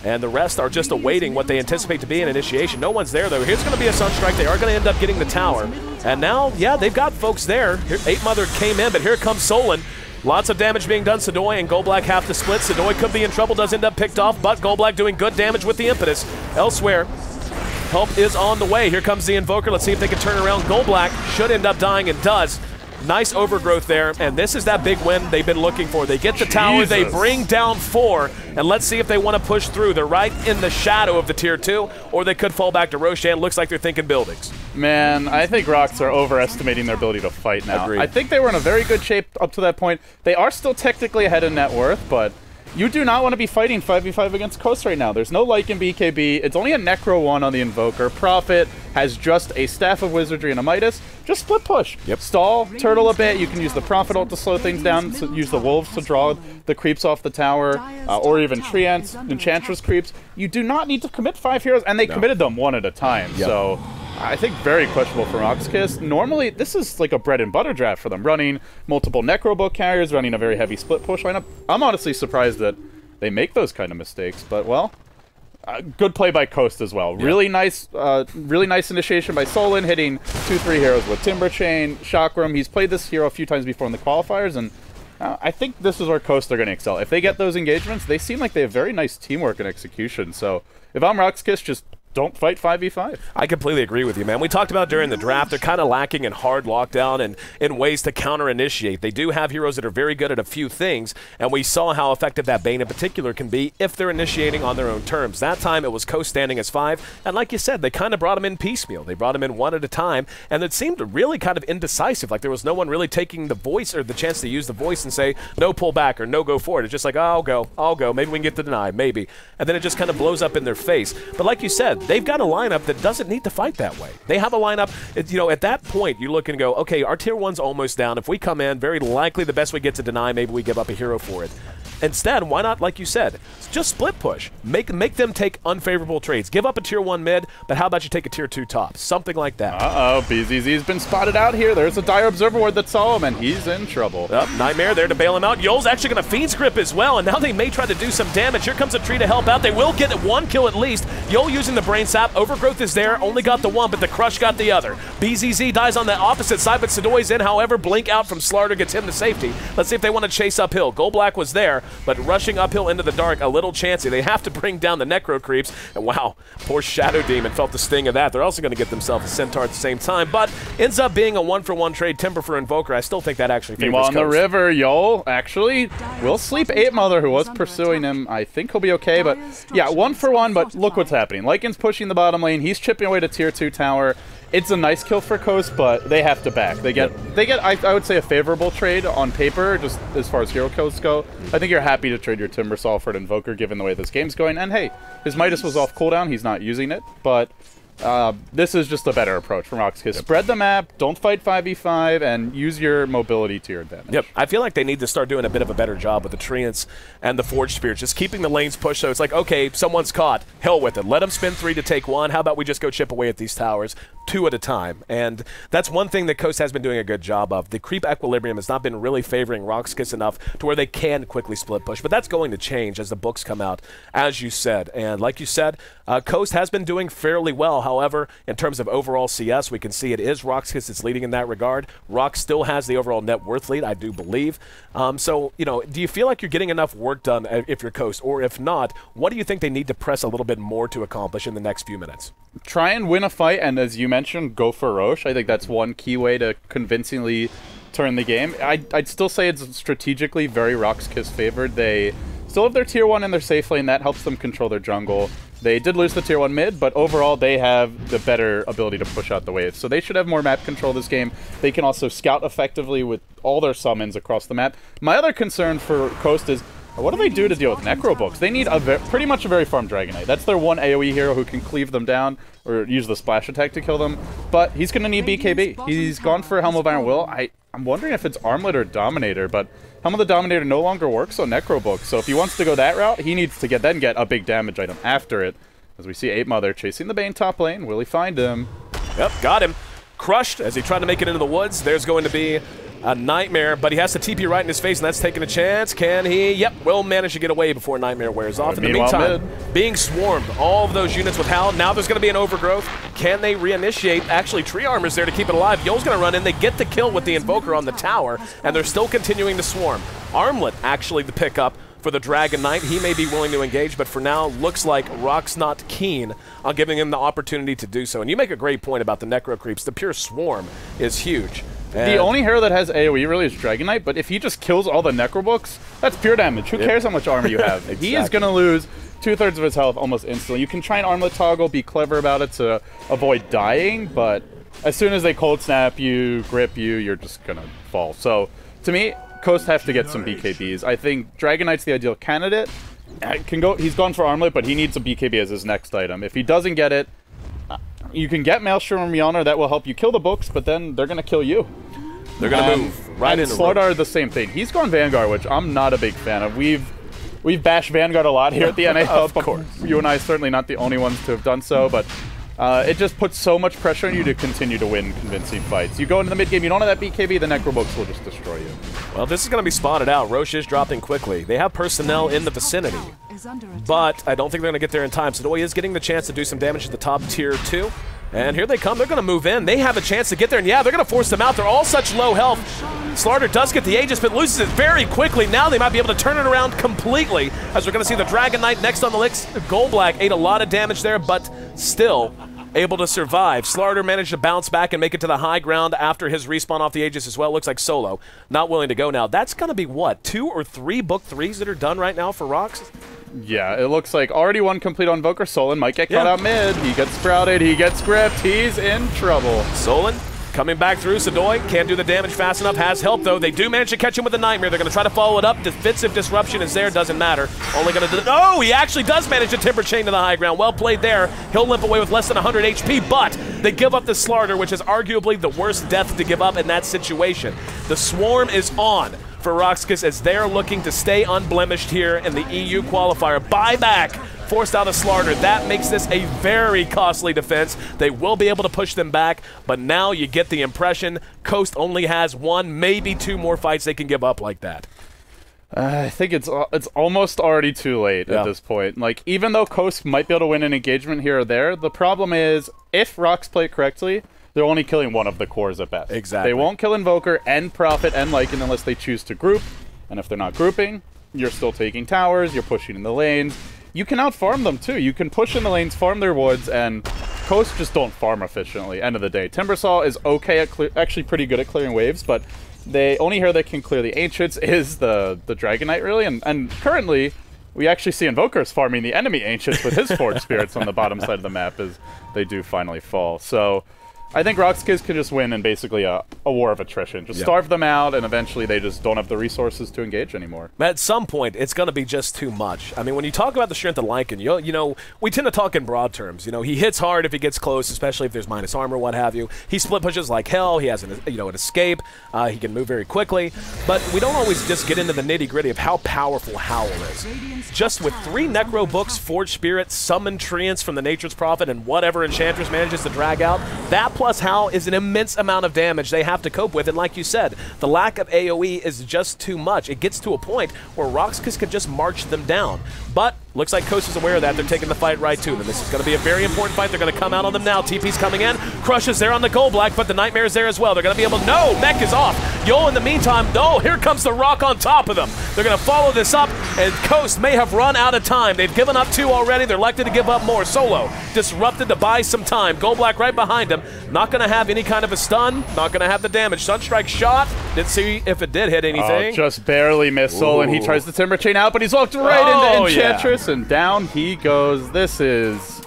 And the rest are just awaiting what they anticipate to be an initiation. No one's there, though. Here's going to be a Sunstrike. They are going to end up getting the tower. And now, yeah, they've got folks there. Here, 8-Mother came in, but here comes Solon. Lots of damage being done. Sadoy and Goldblack have to split. Sadoy could be in trouble, does end up picked off, but Goldblack doing good damage with the Impetus. Elsewhere, help is on the way. Here comes the Invoker. Let's see if they can turn around. Goldblack should end up dying and does. Nice overgrowth there, and this is that big win they've been looking for. They get the tower, they bring down 4, and let's see if they want to push through. They're right in the shadow of the tier 2, or they could fall back to Roshan. Looks like they're thinking buildings. Man, I think Rox are overestimating their ability to fight now. Agreed. I think they were in a very good shape up to that point. They are still technically ahead in net worth, but you do not want to be fighting 5v5 against Coast right now. There's no Lycan BKB. It's only a Necro 1 on the Invoker. Prophet has just a Staff of Wizardry and a Midas. Just split push. Yep. Stall, turtle a bit. You can use the Prophet ult to slow things down. So use the Wolves to draw the creeps off the tower, or even Treants, Enchantress creeps. You do not need to commit 5 heroes, and they committed them 1 at a time. Yep. So I think very questionable for Rox.kis. Normally, this is like a bread and butter draft for them, running multiple Necrobook carriers, running a very heavy split push lineup. I'm honestly surprised that they make those kind of mistakes, but well, good play by Coast as well. Yeah. Really nice initiation by Solon, hitting 2-3 heroes with Timber Chain, Chakram. He's played this hero a few times before in the qualifiers, and I think this is where Coast are going to excel. If they get those engagements, they seem like they have very nice teamwork and execution. So if I'm Rox.kis, just don't fight 5v5. I completely agree with you, man. We talked about during the draft, they're kind of lacking in hard lockdown and in ways to counter-initiate. They do have heroes that are very good at a few things, and we saw how effective that Bane in particular can be if they're initiating on their own terms. That time, it was Coast standing as 5, and like you said, they kind of brought him in piecemeal. They brought him in one at a time, and it seemed really kind of indecisive. Like there was no one really taking the voice or the chance to use the voice and say, no, pull back, or no, go forward. It's just like, oh, I'll go. Maybe we can get the deny, maybe. And then it just kind of blows up in their face. But like you said, they've got a lineup that doesn't need to fight that way. They have a lineup, you know, at that point, you look and go, okay, our tier 1's almost down. If we come in, very likely the best we get to deny, maybe we give up a hero for it. Instead, why not, like you said, just split push. Make them take unfavorable trades. Give up a tier 1 mid, but how about you take a tier 2 top? Something like that. Uh-oh, BZZ's been spotted out here. There's a Dire Observer Ward that saw him, and he's in trouble. Nightmare there to bail him out. Yol's actually going to Fiend's Grip as well, and now they may try to do some damage. Here comes a tree to help out. They will get one kill at least. Yol using the Brain Sap. Overgrowth is there. Only got the one, but the Crush got the other. BZZ dies on the opposite side, but Sadoy's in. However, Blink out from Slarter gets him to safety. Let's see if they want to chase uphill. Gold Black was there, but rushing uphill into the dark, a little chancy. They have to bring down the Necro Creeps, and wow, poor Shadow Demon felt the sting of that. They're also going to get themselves a Centaur at the same time, but ends up being a 1-for-1 trade, Timber for Invoker. I still think that actually favors Meanwhile, on Coast. the river, Yol actually will sleep 8 Mother, who was pursuing him. I think he'll be okay, but yeah, 1-for-1, but look what's happening. Lycan's pushing the bottom lane. He's chipping away to tier 2 tower. It's a nice kill for Coast, but they have to back. They get I would say a favorable trade on paper, just as far as hero kills go. I think you're happy to trade your Timbersaw for an Invoker given the way this game's going. And hey, his Midas was off cooldown, he's not using it, but this is just a better approach from Rox.kis. Spread the map, don't fight 5v5, and use your mobility to your advantage. Yep, I feel like they need to start doing a bit of a better job with the Treants and the Forge Spears, just keeping the lanes pushed so it's like, okay, someone's caught, hell with it. Let them spend 3 to take 1. How about we just go chip away at these towers 2 at a time? And that's one thing that Coast has been doing a good job of. The creep equilibrium has not been really favoring Rox.kis enough to where they can quickly split push, but that's going to change as the books come out, as you said. And like you said, Coast has been doing fairly well. However, in terms of overall CS, we can see it is Rox.kis that's leading in that regard. Rox still has the overall net worth lead, I do believe. So, you know, do you feel like you're getting enough work done if you're Coast? Or if not, what do you think they need to press a little bit more to accomplish in the next few minutes? Try and win a fight, and as you mentioned, go for Roche. I think that's one key way to convincingly turn the game. I'd still say it's strategically very Rox.kis favored. They still have their tier 1 in their safe lane. That helps them control their jungle. They did lose the tier 1 mid, but overall they have the better ability to push out the waves. So they should have more map control this game. They can also scout effectively with all their summons across the map. My other concern for Coast is, what do they do to deal with Necrobooks? They need pretty much a very farmed Dragonite. That's their one AoE hero who can cleave them down or use the splash attack to kill them. But he's going to need BKB. He's gone for Helm of Iron Will. I'm wondering if it's Armlet or Dominator, but Helm of the Dominator no longer works on Necrobook. So if he wants to go that route, he needs to get a big damage item after it. As we see 8 Mother chasing the Bane top lane. Will he find him? Yep, got him. Crushed as he tried to make it into the woods. There's going to be a Nightmare, but he has to TP right in his face, and that's taking a chance. Can he? Yep, will manage to get away before Nightmare wears off. In the meantime, being swarmed, all of those units with Hal. Now there's going to be an Overgrowth. Can they reinitiate? Actually, Tree Armor's there to keep it alive. Yol's going to run in. They get the kill with the Invoker on the tower, and they're still continuing to swarm. Armlet actually the pickup for the Dragon Knight. He may be willing to engage, but for now, looks like Rock's not keen on giving him the opportunity to do so. And you make a great point about the Necro Creeps. The pure swarm is huge. The only hero that has AoE really is Dragon Knight, but if he just kills all the Necrobooks, that's pure damage. Who cares how much armor you have? Exactly. He is going to lose 2/3 of his health almost instantly. You can try and Armlet toggle, be clever about it to avoid dying, but as soon as they cold snap you, grip you, you're just going to fall. So, to me, Coast have to get some BKBs. I think Dragon Knight's the ideal candidate. He's gone for Armlet, but he needs a BKB as his next item. If he doesn't get it, you can get Maelstrom or Mjolnir. That will help you kill the books, but then they're going to kill you. They're going to move right into Slardar, the same thing. He's gone Vanguard, which I'm not a big fan of. We've bashed Vanguard a lot here at the NA Hub. Of course. You and I are certainly not the only ones to have done so, but it just puts so much pressure on you to continue to win convincing fights. You go into the mid game, you don't have that BKB, the Necrobooks will just destroy you. Well, this is going to be spotted out. Roche is dropping quickly. They have personnel in the vicinity, but I don't think they're going to get there in time. Sodoi is getting the chance to do some damage to the top tier 2. And here they come. They're going to move in. They have a chance to get there. And yeah, they're going to force them out. They're all such low health. Slardar does get the Aegis, but loses it very quickly. Now they might be able to turn it around completely, as we're going to see the Dragon Knight next on the list. Golblack ate a lot of damage there, but still able to survive. Slardar managed to bounce back and make it to the high ground after his respawn off the Aegis as well. Looks like Solo not willing to go now. That's going to be, what, 2 or 3 book 3s that are done right now for Rox? Yeah, it looks like already one complete on Invoker. Solon might get caught out mid. He gets sprouted. He gets gripped. He's in trouble. Solon coming back through. Sodoi can't do the damage fast enough. Has help, though. They do manage to catch him with a Nightmare. They're going to try to follow it up. Defensive Disruption is there. Doesn't matter. Only going to do... Oh, he actually does manage to Timber Chain to the high ground. Well played there. He'll limp away with less than 100 HP, but they give up the Slardar, which is arguably the worst death to give up in that situation. The Swarm is on for Rox.kis as they're looking to stay unblemished here in the EU qualifier. Buyback forced out a Slardar. That makes this a very costly defense. They will be able to push them back, but now you get the impression Coast only has 1, maybe 2 more fights they can give up like that. I think it's almost already too late at this point. Like, even though Coast might be able to win an engagement here or there, the problem is if Rox play correctly, they're only killing one of the cores at best. Exactly. They won't kill Invoker and Prophet and Lycan unless they choose to group. And if they're not grouping, you're still taking towers, you're pushing in the lanes. You can out-farm them too. You can push in the lanes, farm their woods, and Coast just don't farm efficiently. End of the day. Timbersaw is okay at actually pretty good at clearing waves, but the only hero that can clear the Ancients is the Dragon Knight, really. And currently, we actually see Invokers farming the enemy Ancients with his Forge Spirits on the bottom side of the map as they do finally fall. So I think Rox.kis can just win in basically a war of attrition. Just starve them out, and eventually they just don't have the resources to engage anymore. At some point, it's going to be just too much. I mean, when you talk about the strength of Lycan, you know, we tend to talk in broad terms. You know, he hits hard if he gets close, especially if there's minus armor, what have you. He split pushes like hell. He has an escape. He can move very quickly. But we don't always just get into the nitty-gritty of how powerful Howl is. Just with 3 Necro books, Forge Spirit, Summon Treants from the Nature's Prophet, and whatever Enchantress manages to drag out, that plus Howl is an immense amount of damage they have to cope with. And like you said, the lack of AoE is just too much. It gets to a point where Rox.kis could just march them down. But looks like Coast is aware of that. They're taking the fight right to them. This is going to be a very important fight. They're going to come out on them now. TP's coming in. Crush is there on the Golblack, but the Nightmare is there as well. They're going to be able to... No! Mech is off. Yo, in the meantime, no, here comes the Rock on top of them. They're going to follow this up, and Coast may have run out of time. They've given up 2 already. They're likely to give up more. Solo disrupted to buy some time. Golblack right behind him. Not going to have any kind of a stun. Not going to have the damage. Sunstrike shot. Didn't see if it did hit anything. Oh, just barely missed Sol, and he tries to Timber Chain out, but he's walked right into Enchantress, and down he goes. This is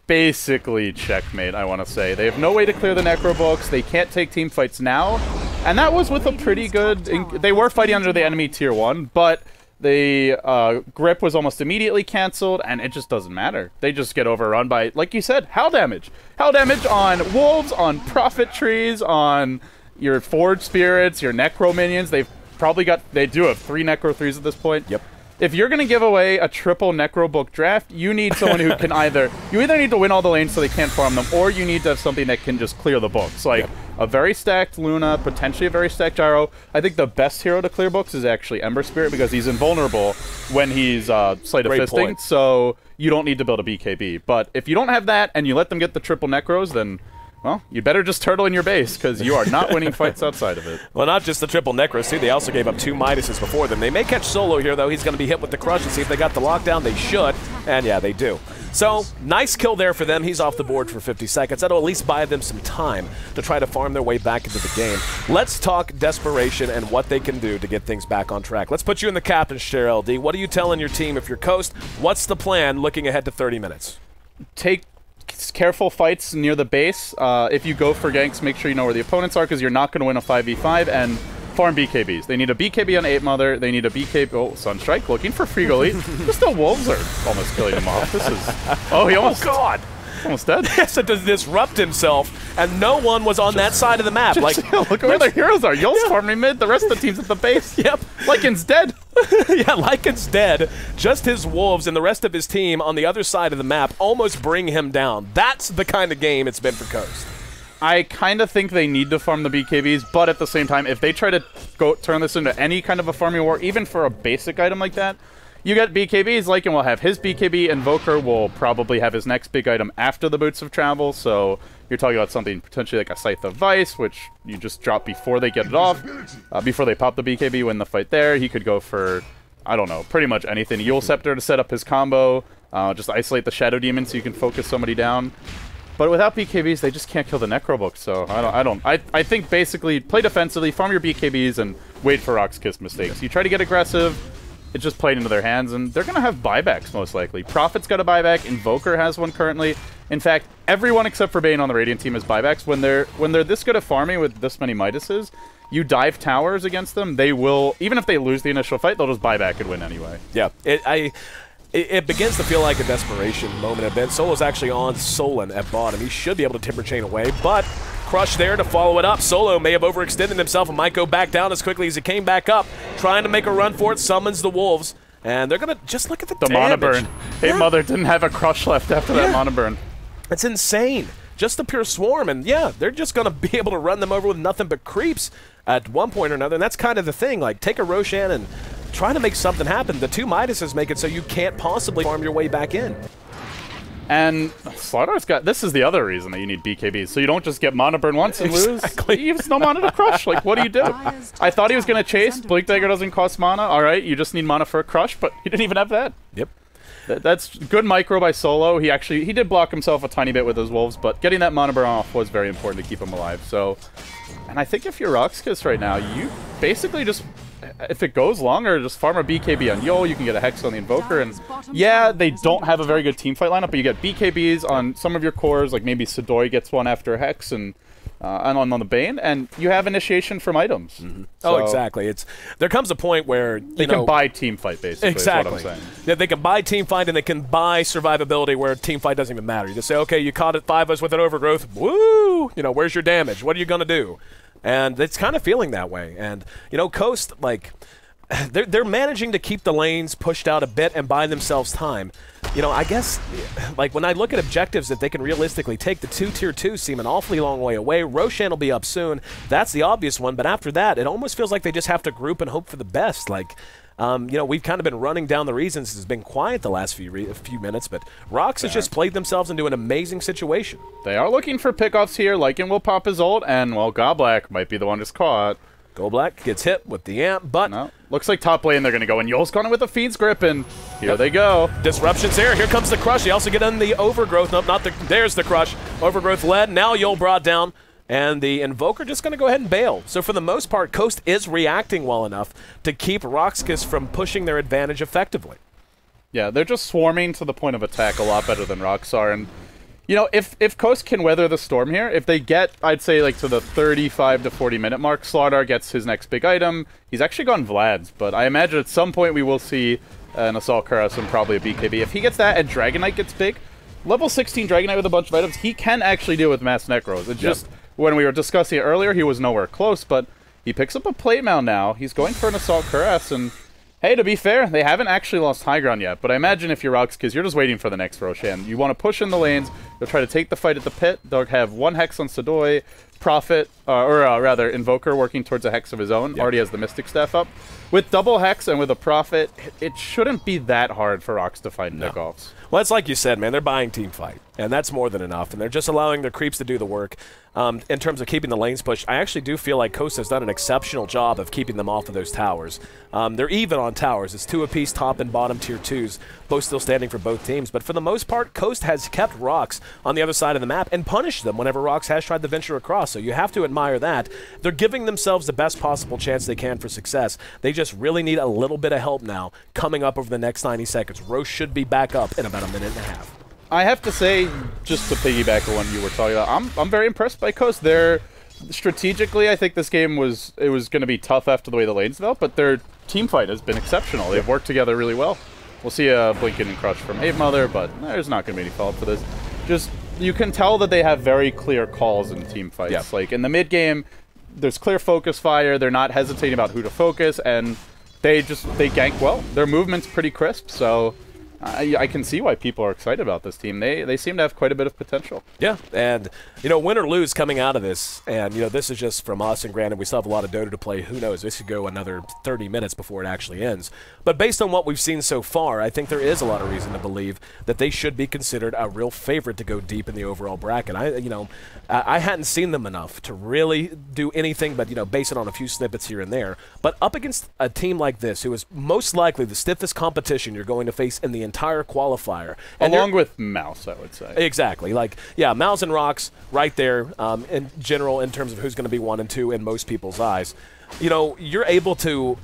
basically checkmate, I want to say. They have no way to clear the Necro books. They can't take team fights now, and that was with a pretty good... They were fighting under the enemy tier 1, but the grip was almost immediately canceled, and it just doesn't matter. They just get overrun by, like you said, Howl damage. Howl damage on Wolves, on Prophet Trees, on your Forge Spirits, your Necro minions. They do have 3 Necro 3s at this point. Yep. If you're going to give away a triple Necro book draft, you need someone who can either need to win all the lanes so they can't farm them, or you need to have something that can just clear the books. Like a very stacked Luna, potentially a very stacked Gyro. I think the best hero to clear books is actually Ember Spirit, because he's invulnerable when he's Sleight of Fisting, so you don't need to build a BKB. But if you don't have that and you let them get the triple Necros, then... well, you better just turtle in your base, because you are not winning fights outside of it. Well, not just the triple Necros, too. They also gave up 2 Midases before them. They may catch Solo here, though. He's going to be hit with the Crush and see if they got the lockdown. They should, and yeah, they do. So, nice kill there for them. He's off the board for 50 seconds. That'll at least buy them some time to try to farm their way back into the game. Let's talk desperation and what they can do to get things back on track. Let's put you in the captain's chair, LD. What are you telling your team if you're Coast? What's the plan looking ahead to 30 minutes? Take careful fights near the base. If you go for ganks, make sure you know where the opponents are, because you're not going to win a 5v5, and farm BKBs. They need a BKB on 8 Mother. They need a BKB... Oh, Sunstrike looking for Free Elite. Just the Wolves are almost killing him off. This is... Oh, he almost... Oh, God! Almost dead. Yes, to disrupt himself, and no one was on that side of the map. Like, look at where their heroes are. Yul's farming mid, the rest of the team's at the base. Yep. Lycan's dead. Yeah, Lycan's dead. Just his wolves and the rest of his team on the other side of the map almost bring him down. That's the kind of game it's been for Coast. I kind of think they need to farm the BKBs, but at the same time, if they try to turn this into any kind of a farming war, even for a basic item like that, you get BKBs. Lycan will have his BKB, Invoker will probably have his next big item after the Boots of Travel, so you're talking about something potentially like a Scythe of Vice, which you just drop before they get it off, before they pop the BKB, win the fight there. He could go for, I don't know, pretty much anything. Eul Scepter to set up his combo, just isolate the Shadow Demon so you can focus somebody down. But without BKBs, they just can't kill the Necrobook, so I think basically play defensively, farm your BKBs, and wait for Rox.kis mistakes. You try to get aggressive, it's just played into their hands, and they're going to have buybacks most likely. Prophet's got a buyback, Invoker has one currently. In fact, everyone except for Bane on the Radiant team has buybacks. When they're this good at farming with this many Midases, you dive towers against them, they will, even if they lose the initial fight, they'll just buy back and win anyway. Yeah, it begins to feel like a desperation moment. Ben Solo's actually on Solon at bottom. He should be able to Timber Chain away, but Crush there to follow it up. Solo may have overextended himself and might go back down as quickly as he came back up, trying to make a run for it, summons the Wolves, and they're going to just look at the mana burn. Hey, yeah. Mother didn't have a Crush left after that mana burn. It's insane. Just a pure swarm, and yeah, they're just going to be able to run them over with nothing but creeps at one point or another, and that's kind of the thing. Like, take a Roshan and try to make something happen. The two Midases make it so you can't possibly farm your way back in. And Slardr's got, this is the other reason that you need BKBs, so you don't just get mana burn once and lose. You have no mana to Crush. Like, what do you do? I thought he was going to chase. Blink Dagger doesn't cost mana. All right, you just need mana for a Crush, but he didn't even have that. Yep. That's good micro by Solo. He did block himself a tiny bit with his Wolves, but getting that mana burn off was very important to keep him alive. So, and I think if you're Rox.kis right now, you basically just, if it goes longer, just farm a BKB on Eul, you can get a Hex on the Invoker, and yeah, they don't have a very good teamfight lineup, but you get BKBs on some of your cores, like maybe Sidoi gets one after a Hex, and on the Bane, and you have initiation from items. Mm-hmm. So oh, exactly. There comes a point where they can buy teamfight, basically. Exactly. Is what I'm saying. Yeah, they can buy teamfight, and they can buy survivability where teamfight doesn't even matter. You just say, okay, you caught it 5 us with an overgrowth. Woo! Where's your damage? What are you gonna do? And it's kind of feeling that way. And Coast, like, they're managing to keep the lanes pushed out a bit and buy themselves time. I guess, like, when I look at objectives that they can realistically take, the 2 tier 2s seem an awfully long way away. Roshan will be up soon. That's the obvious one. But after that, it almost feels like they just have to group and hope for the best. Like, we've kind of been running down the reasons. It's been quiet the last few minutes, but Rox has just played themselves into an amazing situation. They are looking for pickoffs here. Lycan will pop his ult, and, well, Goblak might be the one just caught. Goblak gets hit with the amp, but no. Looks like top lane they're going to go, and Eul's gone with the Fiend's Grip, and here they go. Disruption's there. Here comes the Crush. You also get in the Overgrowth. Nope, there's the Crush. Overgrowth led. Now Eul brought down, and the Invoker just going to go ahead and bail. So for the most part, Coast is reacting well enough to keep Rox.kis from pushing their advantage effectively. Yeah, they're just swarming to the point of attack a lot better than Rox are, and if Coast can weather the storm here, if they get, I'd say, like, to the 35 to 40 minute mark, Slardar gets his next big item. He's actually gone Vlad's, but I imagine at some point we will see an Assault Cuirass and probably a BKB. If he gets that and Dragon Knight gets big, level 16 Dragon Knight with a bunch of items, he can actually deal with Mass Necros. It's just, when we were discussing it earlier, he was nowhere close, but he picks up a Plate Mound now. He's going for an Assault Cuirass, and hey, to be fair, they haven't actually lost high ground yet, but I imagine if you're Rox.kis, you're just waiting for the next Roshan. You want to push in the lanes, you'll try to take the fight at the pit, they'll have one Hex on Sidoi, Prophet, rather, Invoker working towards a Hex of his own, already has the Mystic Staff up. With double Hex and with a Prophet, it shouldn't be that hard for Rox to find pickoffs. Well, it's like you said, man, they're buying team fight, and that's more than enough, and they're just allowing their creeps to do the work. In terms of keeping the lanes pushed, I actually do feel like Coast has done an exceptional job of keeping them off of those towers. They're even on towers. It's 2 apiece, top and bottom tier 2s, both still standing for both teams. But for the most part, Coast has kept Rox on the other side of the map and punished them whenever Rox has tried to venture across. So you have to admire that. They're giving themselves the best possible chance they can for success. They just really need a little bit of help now coming up over the next 90 seconds. Roche should be back up in about a minute and a half. I have to say, just to piggyback on what you were talking about, I'm very impressed by Coast. They're strategically, I think this game was going to be tough after the way the lanes developed, but their team fight has been exceptional. They've worked together really well. We'll see a Blinken and Crush from Ave Mother, but there's not going to be any follow-up for this. Just, you can tell that they have very clear calls in team fights. Yeah. Like in the mid game, there's clear focus fire. They're not hesitating about who to focus, and they gank well. Their movement's pretty crisp, so I can see why people are excited about this team. They seem to have quite a bit of potential. Yeah, and, you know, win or lose coming out of this, and, you know, this is just from us, and granted, we still have a lot of Dota to play. Who knows? This could go another 30 minutes before it actually ends. But based on what we've seen so far, I think there is a lot of reason to believe that they should be considered a real favorite to go deep in the overall bracket. I hadn't seen them enough to really do anything but, you know, base it on a few snippets here and there. But up against a team like this, who is most likely the stiffest competition you're going to face in the entire qualifier. And along with Mouse, I would say. Exactly. Like, yeah, Mouse and Rox right there in general in terms of who's going to be 1 and 2 in most people's eyes. You know, you're able to,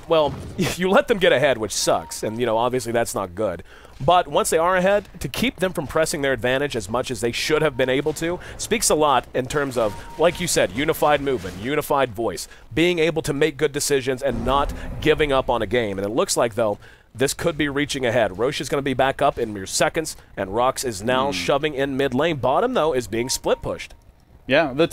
well, you let them get ahead, which sucks. And, you know, obviously that's not good. But once they are ahead, to keep them from pressing their advantage as much as they should have been able to speaks a lot in terms of, like you said, unified movement, unified voice, being able to make good decisions and not giving up on a game. And it looks like, though, this could be reaching ahead. Roche is going to be back up in mere seconds, and Rox is now shoving in mid lane. Bottom, though, is being split pushed. Yeah, the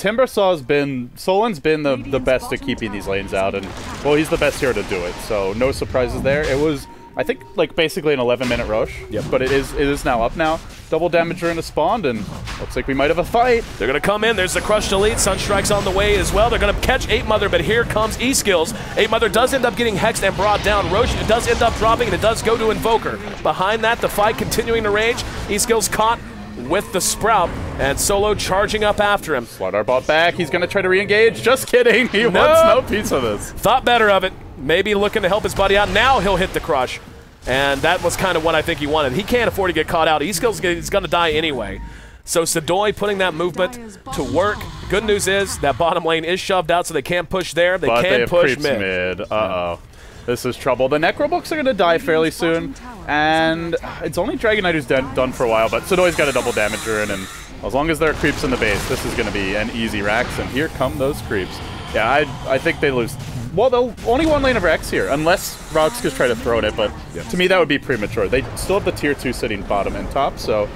Solan's been the best at keeping these lanes out, and, well, he's the best here to do it, so no surprises there. It was, I think, like, basically an 11-minute Roche, but it is now up now. Double damager into spawned, and looks like we might have a fight. They're going to come in. There's the Crush Delete. Sunstrike's on the way as well. They're going to catch 8mother, but here comes E-Skills. 8mother does end up getting hexed and brought down. Roche does end up dropping, and it does go to Invoker. Behind that, the fight continuing to rage. E-Skills caught with the Sprout, and Solo charging up after him. Slardar bought back. He's going to try to re-engage. Just kidding. He wants no piece of this. Thought better of it. Maybe looking to help his buddy out. Now he'll hit the Crush. And that was kind of what I think he wanted. He can't afford to get caught out. E-Skills is going to die anyway. So Sadoy putting that movement to work. Good news is that bottom lane is shoved out, so they can't push there. They can push mid. Uh-oh. This is trouble. The Necrobooks are going to die fairly soon, and it's only Dragon Knight who's done for a while, but Sadoy's got a double damager in, and as long as there are creeps in the base, this is going to be an easy Rax, and here come those creeps. Yeah, I think they lose. Well, they'll only 1 lane of Rex here, unless Rox.kis try to throw it, but to me that would be premature. They still have the tier 2 sitting bottom and top, so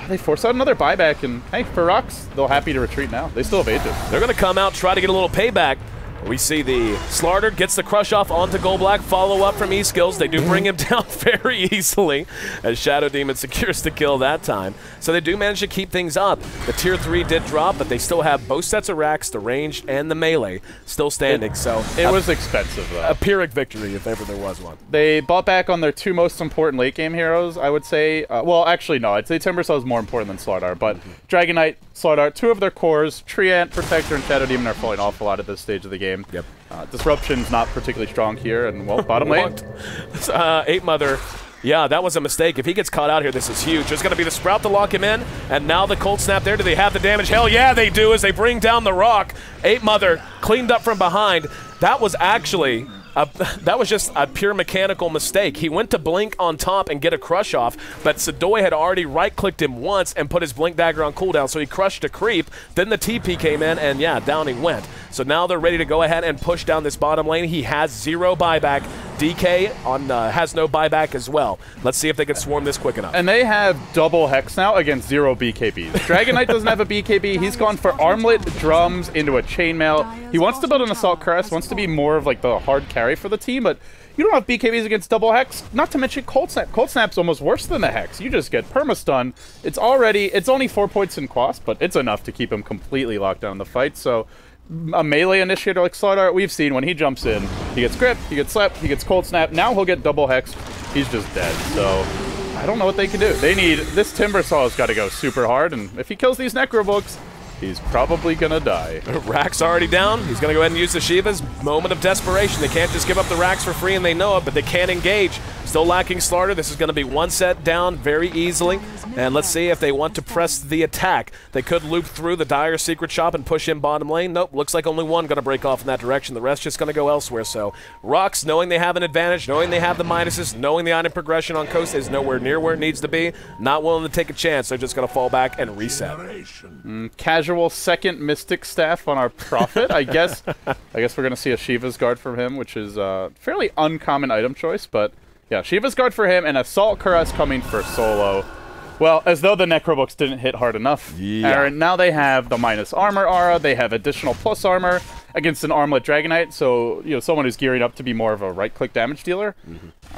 they force out another buyback, and hey, for Rox, they'll happy to retreat now. They still have Aegis. They're going to come out, try to get a little payback. We see the Slardar gets the crush off onto Goldblack, follow up from E-Skills. They do bring him down very easily as Shadow Demon secures the kill that time. So they do manage to keep things up. The tier 3 did drop, but they still have both sets of racks, the ranged and the melee, still standing. It was expensive, though. A Pyrrhic victory, if ever there was one. They bought back on their 2 most important late game heroes, I would say. Well, actually, no. I'd say Timbersaw is more important than Slardar, but Dragon Knight, Slardar, 2 of their cores, Treant, Protector, and Shadow Demon are falling off a lot at this stage of the game. Yep. Disruption's not particularly strong here, and, well, bottom lane. 8mother, yeah, that was a mistake. If he gets caught out here, this is huge. There's going to be the Sprout to lock him in, and now the Cold Snap there. Do they have the damage? Hell yeah, they do, as they bring down the rock. 8mother cleaned up from behind. That was actually... that was just a pure mechanical mistake. He went to blink on top and get a crush off, but Sadoy had already right-clicked him once and put his blink dagger on cooldown, so he crushed a creep. Then the TP came in, and yeah, down he went. So now they're ready to go ahead and push down this bottom lane. He has 0 buyback. DK has no buyback as well. Let's see if they can swarm this quick enough. And they have double Hex now against 0 BKBs. Dragon Knight doesn't have a BKB. He's gone for Armlet, Drums, into a Chainmail. He wants to build an Assault Crest, wants to be more of like the hard carry for the team, but you don't have BKBs against double Hex, not to mention Cold Snap. Cold Snap's almost worse than the Hex. You just get permastun. It's only 4 points in cost, but it's enough to keep him completely locked down in the fight, so a melee initiator like Slardar, we've seen when he jumps in, he gets grip, he gets slap, he gets Cold Snap, now he'll get double Hex, he's just dead, so I don't know what they can do. They need, this Timbersaw's got to go super hard, and if he kills these Necrobooks, he's probably gonna die. Rack's already down. He's gonna go ahead and use the Shiva's moment of desperation. They can't just give up the racks for free, and they know it, but they can't engage. Still lacking Slardar. This is gonna be 1 set down very easily. And let's see if they want to press the attack. They could loop through the Dire Secret Shop and push in bottom lane. Nope, looks like only one gonna break off in that direction. The rest just gonna go elsewhere. So Rox, knowing they have an advantage, knowing they have the minuses, knowing the item progression on Coast is nowhere near where it needs to be, not willing to take a chance. They're just gonna fall back and reset. Casual second Mystic Staff on our Prophet. I guess we're gonna see a Shiva's Guard from him, which is a fairly uncommon item choice, but yeah, Shiva's Guard for him and Assault Caress coming for Solo. Well, as though the Necrobooks didn't hit hard enough, Aaron, now they have the minus armor aura, they have additional plus armor, against an armlet Dragonite, so someone who's gearing up to be more of a right-click damage dealer.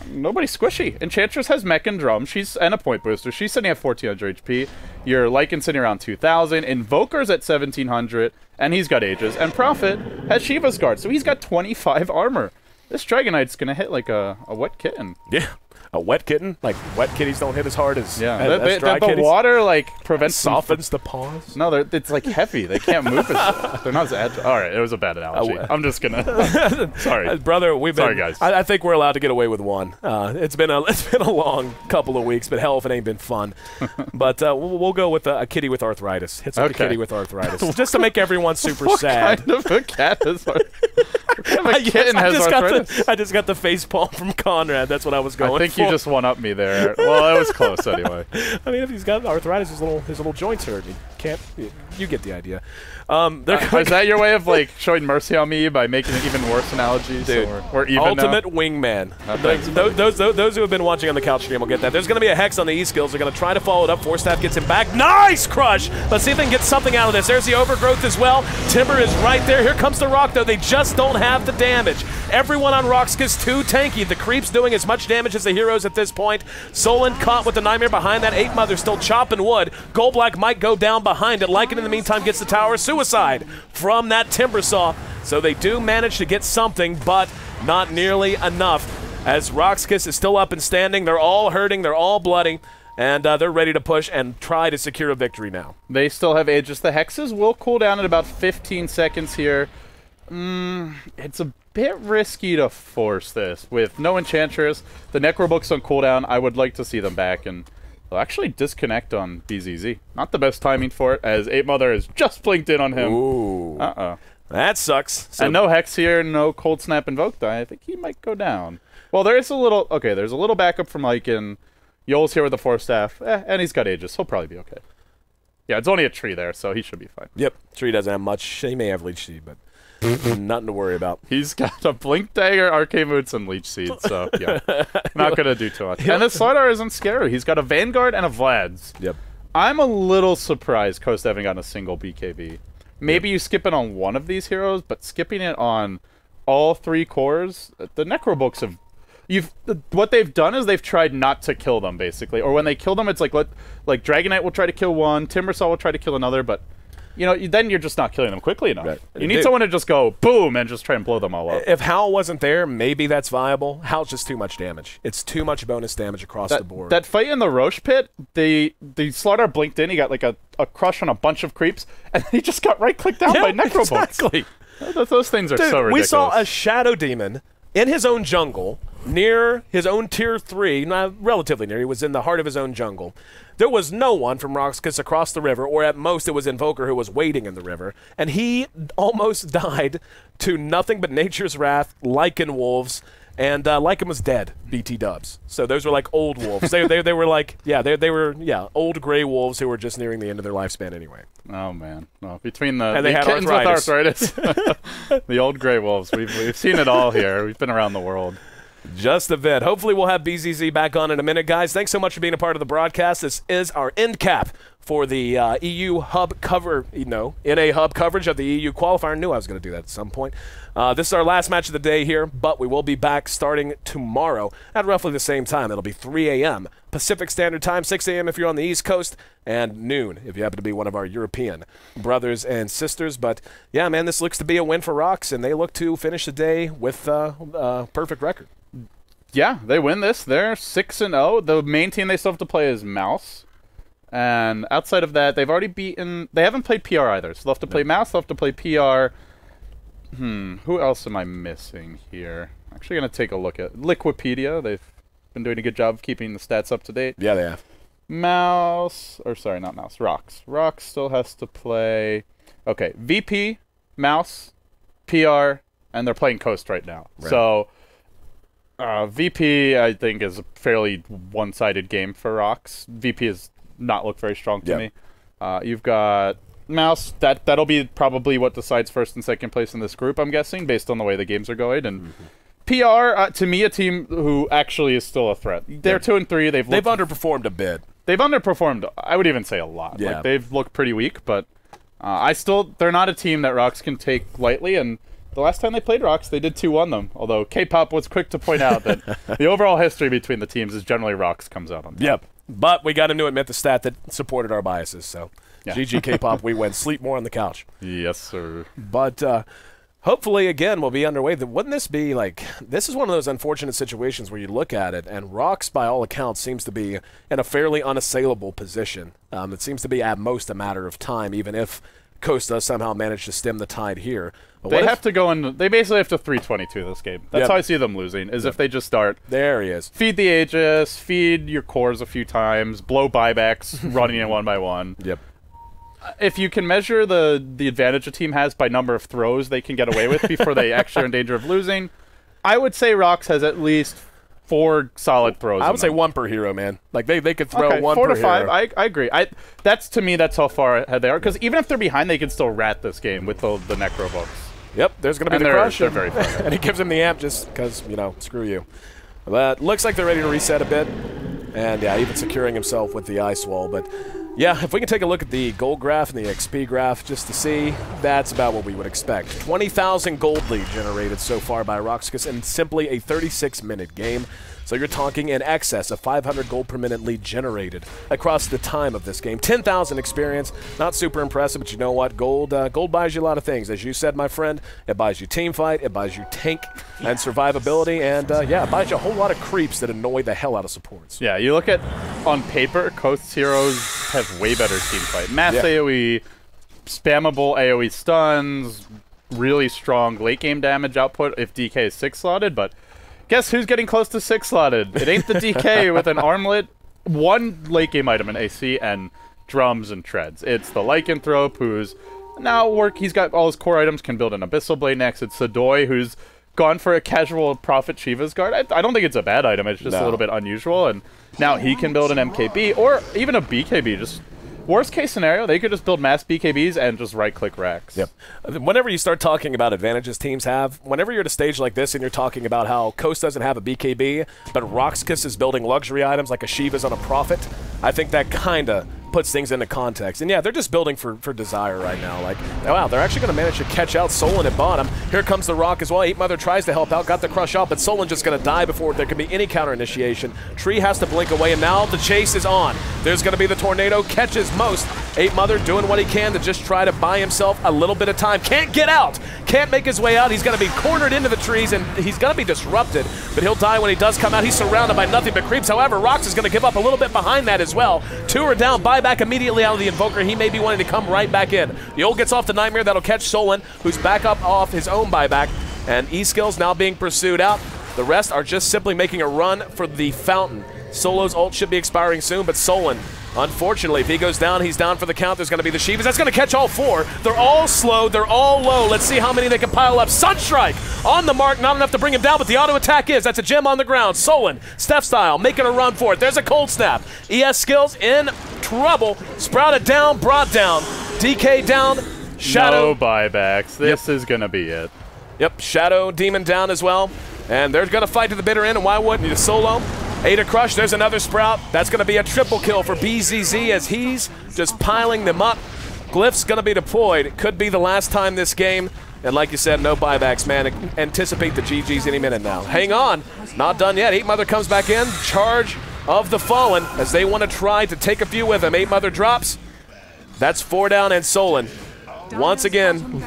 Nobody's squishy. Enchantress has Mech and Drum. She's and a point booster. She's sitting at 1400 HP. Your Lycan's sitting around 2000. Invoker's at 1700, and he's got Aegis. And Prophet has Shiva's Guard, so he's got 25 armor. This Dragonite's gonna hit like a wet kitten. Yeah. A wet kitten? Like, wet kitties don't hit as hard as, as dry kitties? The water, like, prevents... Softens the paws? No, it's, like, heavy. They can't move as... They're not as agile. All right, it was a bad analogy. I'm just gonna... Sorry. Brother, Sorry, guys. I think we're allowed to get away with one. It's been a long couple of weeks, but hell if it ain't been fun. But we'll go with a kitty with arthritis. Hits like a kitty with arthritis. Just to make everyone super sad. What kind of a cat has arthritis? What kind of a kitten has arthritis? I just got the face palm from Conrad. That's what I was going for. I think you just one-up me there. Well, it was close anyway. I mean, if he's got arthritis, his little joints hurt. He can't. You get the idea. Is that your way of like showing mercy on me by making even worse analogies? Dude, or even ultimate wingman. Those who have been watching on the couch stream will get that. There's going to be a Hex on the E skills. They're going to try to follow it up. Force Staff gets him back. Nice crush. Let's see if they can get something out of this. There's the overgrowth as well. Timber is right there. Here comes the rock, though. They just don't have the damage. Everyone on Rox.kis too tanky. The creep's doing as much damage as the heroes at this point. Solon caught with the Nightmare behind that. 8 Mother still chopping wood. Gold Black might go down behind it. Lycan in the meantime gets the tower. Suicide from that Timber Saw. So they do manage to get something, but not nearly enough. As Rox.kis is still up and standing, they're all hurting, they're all bloody, and they're ready to push and try to secure a victory now. They still have Aegis. The Hexes will cool down in about 15 seconds here. It's a bit risky to force this. With no Enchantress, the Necrobooks on cooldown, I would like to see them back, and they'll actually disconnect on BZZ. Not the best timing for it, as 8 Mother has just blinked in on him. Ooh. That sucks. So and no Hex here, no Cold Snap Invoked. I think he might go down. Well, there is a little... Okay, there's a little backup from Lycan. Yoel's here with the Force Staff, and he's got Aegis. He'll probably be okay. Yeah, it's only a tree there, so he should be fine. Yep, tree doesn't have much. He may have Leech Seed, but nothing to worry about. He's got a Blink Dagger, Arcane Boots, and Leech Seed, so yeah. Not going to do too much. And this Slardar isn't scary. He's got a Vanguard and a Vlad's. Yep. I'm a little surprised Coast haven't gotten a single BKB. Maybe you skip it on one of these heroes, but skipping it on all 3 cores, the Necrobooks have... what they've done is they've tried not to kill them, basically. Or when they kill them, it's like Dragonite will try to kill one, Timbersaw will try to kill another, but then you're just not killing them quickly enough. Right. You need someone to just go boom and just try and blow them all up. If Howl wasn't there, maybe that's viable. Howl's just too much damage. It's too much bonus damage across the board. That fight in the Roche pit, the Slardar blinked in, he got like a crush on a bunch of creeps, and he just got right-clicked down by Necrobooks. Exactly. Those things are so ridiculous. We saw a Shadow Demon in his own jungle, near his own tier 3, relatively near, he was in the heart of his own jungle. There was no one from Rox.kis across the river, or at most it was Invoker who was waiting in the river, and he almost died to nothing but Nature's Wrath, Lycan Wolves, and Lycan was dead, BT dubs. So those were like old wolves. They were like, they were old gray wolves who were just nearing the end of their lifespan anyway. Oh man, well, between the kittens with arthritis, the old gray wolves, we've seen it all here. We've been around the world. Just a bit. Hopefully we'll have BZZ back on in a minute, guys. Thanks so much for being a part of the broadcast. This is our end cap for the EU hub cover, NA hub coverage of the EU qualifier. I knew I was going to do that at some point. This is our last match of the day here, but we will be back starting tomorrow at roughly the same time. It'll be 3 a.m. Pacific Standard Time, 6 a.m. if you're on the East Coast, and noon if you happen to be one of our European brothers and sisters. But, yeah, man, this looks to be a win for Rox, and they look to finish the day with a perfect record. Yeah, they win this. They're 6-0. The main team they still have to play is Mouse. And outside of that, they've already beaten... They haven't played PR either. So they'll have to play Mouse, they'll have to play PR. Who else am I missing here? Actually going to take a look at Liquipedia. They've been doing a good job of keeping the stats up to date. Yeah, they have. Mouse... Or sorry, not Mouse. Rox. Rox still has to play... Okay, VP, Mouse, PR, and they're playing Coast right now. Right. So... VP, I think, is a fairly one-sided game for Rox. VP has not looked very strong to me. You've got Mouse. That'll be probably what decides first and second place in this group, I'm guessing, based on the way the games are going. And PR, to me, a team who actually is still a threat. They're 2-3. They've underperformed a bit. They've underperformed, I would even say, a lot. Yeah. Like, they've looked pretty weak, but they're not a team that Rox can take lightly, and the last time they played Rox, they did 2-1 them. Although K-Pop was quick to point out that the overall history between the teams is generally Rox comes out on top. Yep. But we got to admit the stat that supported our biases. So Yeah. GG K-Pop, we win. Sleep more on the couch. Yes, sir. But hopefully, again, we'll be underway. Wouldn't this be like, this is one of those unfortunate situations where you look at it, and Rox, by all accounts, seems to be in a fairly unassailable position. It seems to be at most a matter of time, even if Coast does somehow manage to stem the tide here. But They have to go in. They basically have to 322 this game. That's Yep. how I see them losing, is if they just start. There he is. Feed the Aegis, feed your cores a few times, blow buybacks, running in one by one. Yep. If you can measure the advantage a team has by number of throws they can get away with before they actually are in danger of losing, I would say Rox has at least 4 solid throws. I would say them. 1 per hero, man. Like, they could throw Okay, 1 4 per to 5. hero. I agree. To me, that's how far ahead they are. Because even if they're behind, they can still rat this game with the Necro books. Yep, there's going to be And the they're- crush. they're very far. And he gives him the amp just because, screw you. But looks like they're ready to reset a bit. And, yeah, even securing himself with the ice wall. But, yeah, if we can take a look at the gold graph and the XP graph just to see, that's about what we would expect. 20,000 gold lead generated so far by Rox.kis in simply a 36-minute game. So you're talking in excess of 500 gold per minute lead generated across the time of this game. 10,000 experience, not super impressive, but you know what? Gold buys you a lot of things. As you said, my friend, it buys you team fight, it buys you tank and survivability, and yeah, it buys you a whole lot of creeps that annoy the hell out of supports. Yeah, you look at, on paper, Coast's heroes have way better team fight. Mass AoE, spammable AoE stuns, really strong late game damage output if DK is 6-slotted, but guess who's getting close to 6-slotted? It ain't the DK with an armlet, 1 late game item in AC, and drums and treads. It's the Lycanthrope who's he's got all his core items, can build an Abyssal Blade next. It's Sadoy who's gone for a casual Prophet Shiva's Guard. I don't think it's a bad item, it's just a little bit unusual, and now he can build an MKB, or even a BKB, just worst case scenario, they could just build mass BKBs and just right-click racks. Yep. Whenever you start talking about advantages teams have, whenever you're at a stage like this and you're talking about how Coast doesn't have a BKB, but Rox.kis is building luxury items like a Shiva's on a Prophet, I think that kind of puts things into context. And yeah, they're just building for desire right now. Like, wow, they're actually going to manage to catch out Solon at bottom. Here comes the Rock as well. 8 Mother tries to help out, got the crush out, but Solon just going to die before there can be any counter initiation. Tree has to blink away, and now the chase is on. There's going to be the tornado, catches most. 8 Mother doing what he can to just try to buy himself a little bit of time. Can't get out, can't make his way out. He's going to be cornered into the trees, and he's going to be disrupted, but he'll die when he does come out. He's surrounded by nothing but creeps. However, Rox is going to give up a little bit behind that as well. 2 are down, buyback immediately out of the Invoker. He may be wanting to come right back in. The ult gets off the Nightmare. That'll catch Solon, who's back up off his own buyback, and E-Skills now being pursued out. The rest are just simply making a run for the Fountain. Solo's ult should be expiring soon, but Solon, unfortunately, if he goes down, he's down for the count. There's going to be the Shivas. That's going to catch all 4. They're all slow. They're all low. Let's see how many they can pile up. Sunstrike on the mark. Not enough to bring him down, but the auto attack is. That's a gem on the ground. Solon, Steph style, making a run for it. There's a cold snap. ES Skills in trouble. Sprouted down, brought down. DK down. Shadow. No buybacks. This is going to be it. Yep, Shadow Demon down as well. And they're going to fight to the bitter end, and why wouldn't you? Solo. Ada Crush, there's another Sprout. That's going to be a triple kill for BZZ as he's just piling them up. Glyph's going to be deployed. It could be the last time this game. And like you said, no buybacks, man. Anticipate the GGs any minute now. Hang on. Not done yet. 8 Mother comes back in. Charge of the Fallen as they want to try to take a few with him. 8 Mother drops. That's 4 down, and Solon once again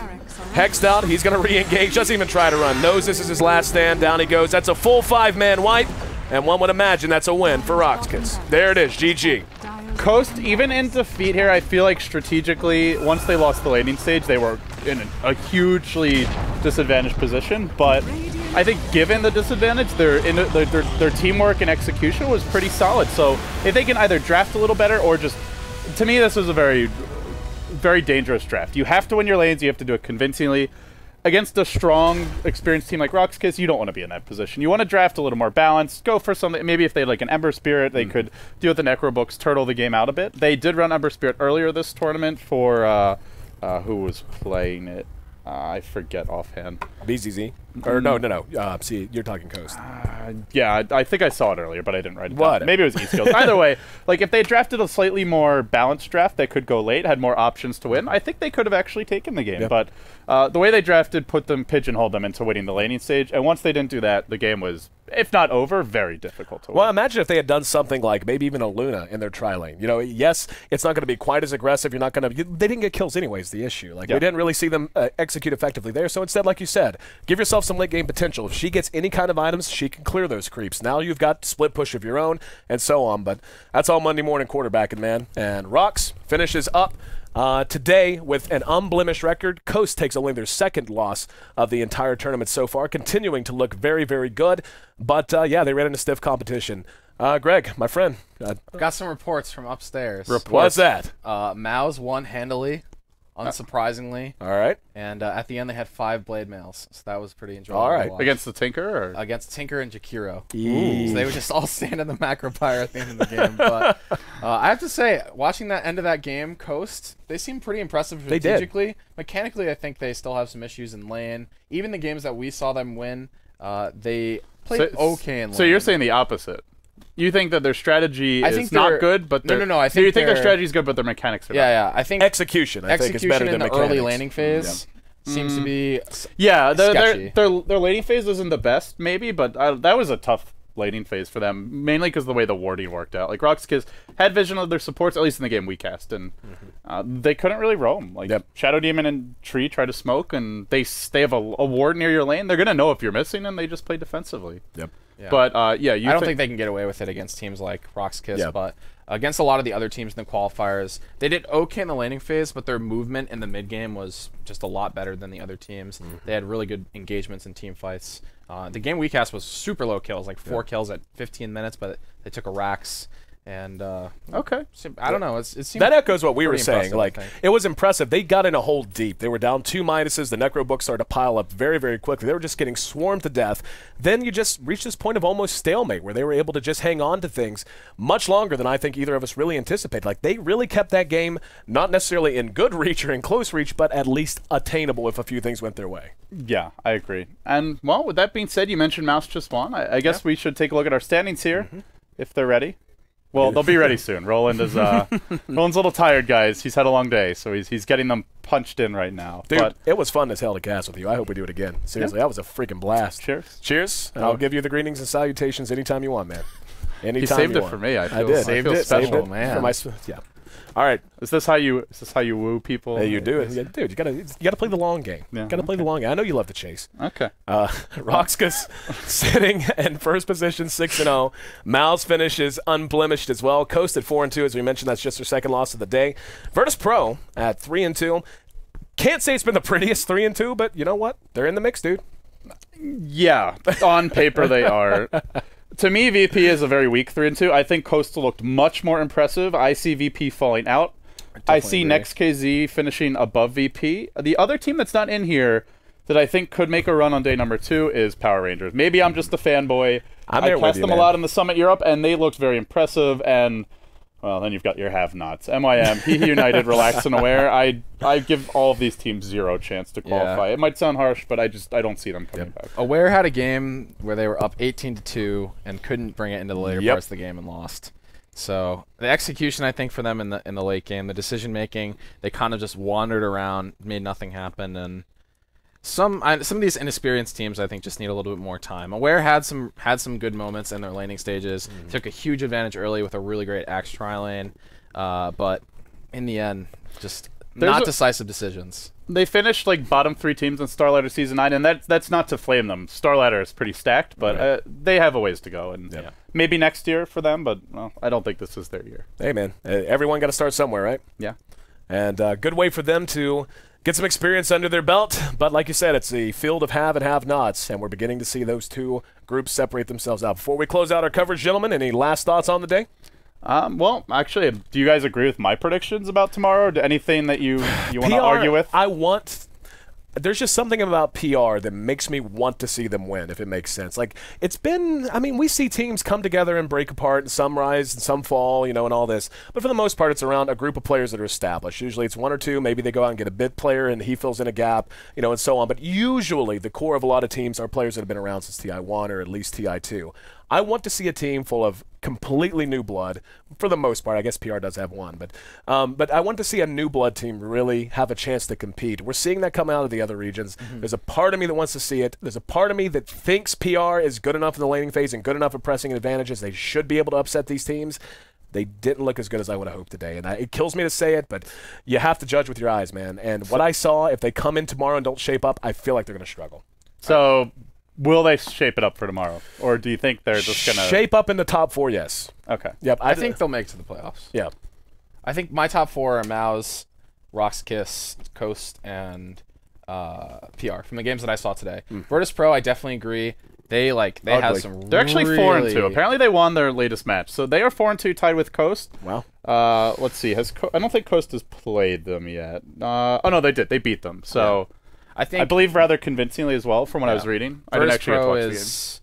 hexed out. He's going to re-engage. Doesn't even try to run. Knows this is his last stand. Down he goes. That's a full 5-man wipe. And one would imagine that's a win for Rox.kis. There it is, GG. Coast, even in defeat here, I feel like strategically, once they lost the laning stage, they were in a hugely disadvantaged position. But I think given the disadvantage, their teamwork and execution was pretty solid. So if they can either draft a little better or just, to me, this was a very, very dangerous draft. You have to win your lanes. You have to do it convincingly. Against a strong, experienced team like Rox.kis, you don't want to be in that position. You want to draft a little more balanced, go for something. Maybe if they had like an Ember Spirit, they could deal with the Necro Books, turtle the game out a bit. They did run Ember Spirit earlier this tournament for, who was playing it? I forget offhand. BZZ. Or no. See, you're talking Coast. Yeah, I think I saw it earlier, but I didn't write it What? down. Maybe it was East Coast. Either way, like if they drafted a slightly more balanced draft, they could go late, had more options to win. I think they could have actually taken the game. But the way they drafted pigeonholed them into winning the laning stage. And once they didn't do that, the game was, if not over, very difficult to win. Well, imagine if they had done something like maybe even a Luna in their tri-lane. You know, yes, it's not going to be quite as aggressive. You're not going to. They didn't get kills anyways. The issue, like we didn't really see them execute effectively there. So instead, like you said, give yourself some late game potential. If she gets any kind of items, she can clear those creeps. Now you've got split push of your own and so on. But that's all Monday morning quarterbacking, man. And Rox finishes up today with an unblemished record. Coast takes only their second loss of the entire tournament so far, continuing to look very, very good. But yeah, they ran into stiff competition. Greg, my friend. Got some reports from upstairs. What's that? Maus won handily, unsurprisingly. All right. And at the end, they had 5 blade mails, so that was pretty enjoyable. All right. to watch. Against the Tinker? Or? Against Tinker and Jakiro. Ooh. So they would just all stand in the macro pyre at the end of the game. But I have to say, watching that end of that game, Coast, they seemed pretty impressive strategically. They did. Mechanically, I think they still have some issues in lane. Even the games that we saw them win, they played okay in lane. So you're saying the opposite. You think that their strategy is not good, but no. I think so you think their strategy is good, but their mechanics are bad. Yeah. I think execution. I think is better than in the mechanics. early laning phase seems to be their laning phase isn't the best, maybe, but that was a tough laning phase for them, mainly because of the way the warding worked out. Like Rox.kis had vision of their supports, at least in the game we cast, and they couldn't really roam. Like Shadow Demon and Tree try to smoke, and they have a ward near your lane. They're gonna know if you're missing, and they just play defensively. Yep. Yeah. But I don't think they can get away with it against teams like Rox.kis, but against a lot of the other teams in the qualifiers, they did okay in the laning phase, but their movement in the mid game was just a lot better than the other teams. They had really good engagements in team fights. The game we cast was super low kills, like 4 kills at 15 minutes, but they took a Rax. And okay, I don't know. It seemed that echoes what we were saying. Like it was impressive. They got in a hole deep. They were down 2 minuses. The necro books started to pile up very, very quickly. They were just getting swarmed to death. Then you just reached this point of almost stalemate, where they were able to just hang on to things much longer than I think either of us really anticipated. Like they really kept that game not necessarily in good reach or in close reach, but at least attainable if a few things went their way. Yeah, I agree. And well, with that being said, you mentioned Maus just won. I guess we should take a look at our standings here, if they're ready. Well, they'll be ready soon. Roland's a little tired, guys. He's had a long day, so he's getting them punched in right now. Dude, but it was fun as hell to cast with you. I hope we do it again. Seriously, that was a freaking blast. Cheers. Cheers. And I'll give you the greetings and salutations anytime you want, man. Anytime you saved you it want. for me. I did. Saved it special, man. For my, yeah. All right. Is this how you woo people? Hey, you do it. Yeah, dude, you gotta play the long game. Yeah, gotta play the long game. I know you love to chase. Okay. Rox.kis sitting in first position, 6-0. Maus finishes unblemished as well. Coast at 4-2, as we mentioned. That's just their second loss of the day. Virtus Pro at 3-2. Can't say it's been the prettiest 3-2, but you know what? They're in the mix, dude. Yeah, on paper they are. To me, VP is a very weak 3-2. I think Coastal looked much more impressive. I see VP falling out. I see next.kz finishing above VP. The other team that's not in here that I think could make a run on day number 2 is Power Rangers. Maybe I'm just a fanboy. I cast them a lot in the Summit Europe, and they looked very impressive. And well, then you've got your have-nots. MIM, He United, Relax and Aware. I give all of these teams 0 chance to qualify. It might sound harsh, but I don't see them coming back. Aware had a game where they were up 18-2 and couldn't bring it into the later parts of the game and lost. So the execution, I think, for them in the late game, the decision making, they kind of just wandered around, made nothing happen, and some of these inexperienced teams, I think, just need a little bit more time. Aware had some good moments in their laning stages, took a huge advantage early with a really great Axe tri-lane, but in the end, just not decisive decisions. They finished like bottom 3 teams in Starladder Season 9, and that's not to flame them. Starladder is pretty stacked, but they have a ways to go, and maybe next year for them, but well, I don't think this is their year. Hey, man, everyone got to start somewhere, right? Yeah. And good way for them to get some experience under their belt, but like you said, it's the field of have and have-nots, and we're beginning to see those two groups separate themselves out. Before we close out our coverage, gentlemen, any last thoughts on the day? Well, actually, do you guys agree with my predictions about tomorrow? Anything that you want to argue with? there's just something about PR that makes me want to see them win, if it makes sense. Like, it's been, I mean, we see teams come together and break apart, and some rise and some fall, you know, and all this. But for the most part, it's around a group of players that are established. Usually it's one or two. Maybe they go out and get a bit player, and he fills in a gap, you know, and so on. But usually the core of a lot of teams are players that have been around since TI1 or at least TI2. I want to see a team full of completely new blood, for the most part. I guess PR does have one, but I want to see a new blood team really have a chance to compete. We're seeing that come out of the other regions. There's a part of me that wants to see it. There's a part of me that thinks PR is good enough in the laning phase and good enough at pressing advantages. They should be able to upset these teams. They didn't look as good as I would have hoped today, and it kills me to say it, but you have to judge with your eyes, man. And what I saw, if they come in tomorrow and don't shape up, I feel like they're going to struggle. So, will they shape it up for tomorrow, or do you think they're just going to shape up in the top 4? Yes. Okay. Yep. I think they'll make it to the playoffs. Yeah. I think my top 4 are Mouse, Rox.kis, Coast, and PR from the games that I saw today. Virtus Pro, I definitely agree. They had some. They're actually 4-2. Apparently, they won their latest match, so they are 4-2, tied with Coast. Wow. Let's see. I don't think Coast has played them yet. Oh no, they did. They beat them. So I believe rather convincingly as well, from what I was reading. I didn't actually watch the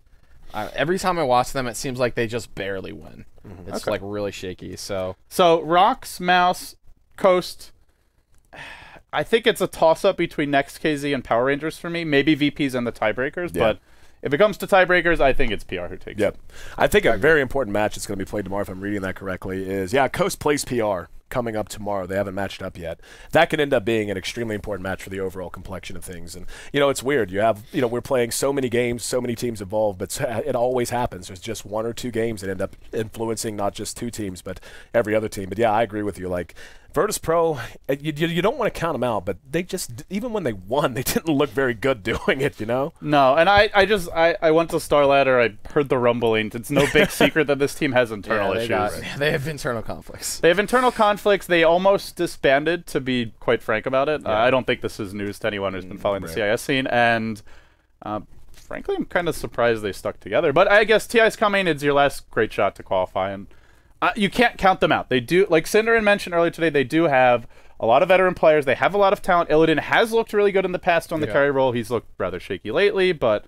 game. Every time I watch them, it seems like they just barely win. It's like really shaky. So Rox, Mouse, Coast. I think it's a toss-up between next.kz and Power Rangers for me. Maybe VPs and the tiebreakers, but if it comes to tiebreakers, I think it's PR who takes it. I think a very important match that's going to be played tomorrow, if I'm reading that correctly, is, Coast plays PR coming up tomorrow. They haven't matched up yet. That could end up being an extremely important match for the overall complexion of things. And, you know, it's weird. You have, you know, we're playing so many games, so many teams involved, but it always happens. There's just 1 or 2 games that end up influencing not just 2 teams, but every other team. But, yeah, I agree with you. Like, Virtus Pro, you don't want to count them out, but they just, even when they won, they didn't look very good doing it, you know? No, and I went to Star Ladder, I heard the rumblings. It's no big secret that this team has internal issues. They have internal conflicts. They have internal conflicts. They almost disbanded, to be quite frank about it. I don't think this is news to anyone who's been following the CIS scene, and frankly, I'm kind of surprised they stuck together. But I guess TI's coming. It's your last great shot to qualify, and you can't count them out. They do, like Cinderin mentioned earlier today, they do have a lot of veteran players. They have a lot of talent. Illidan has looked really good in the past on the carry role. He's looked rather shaky lately, but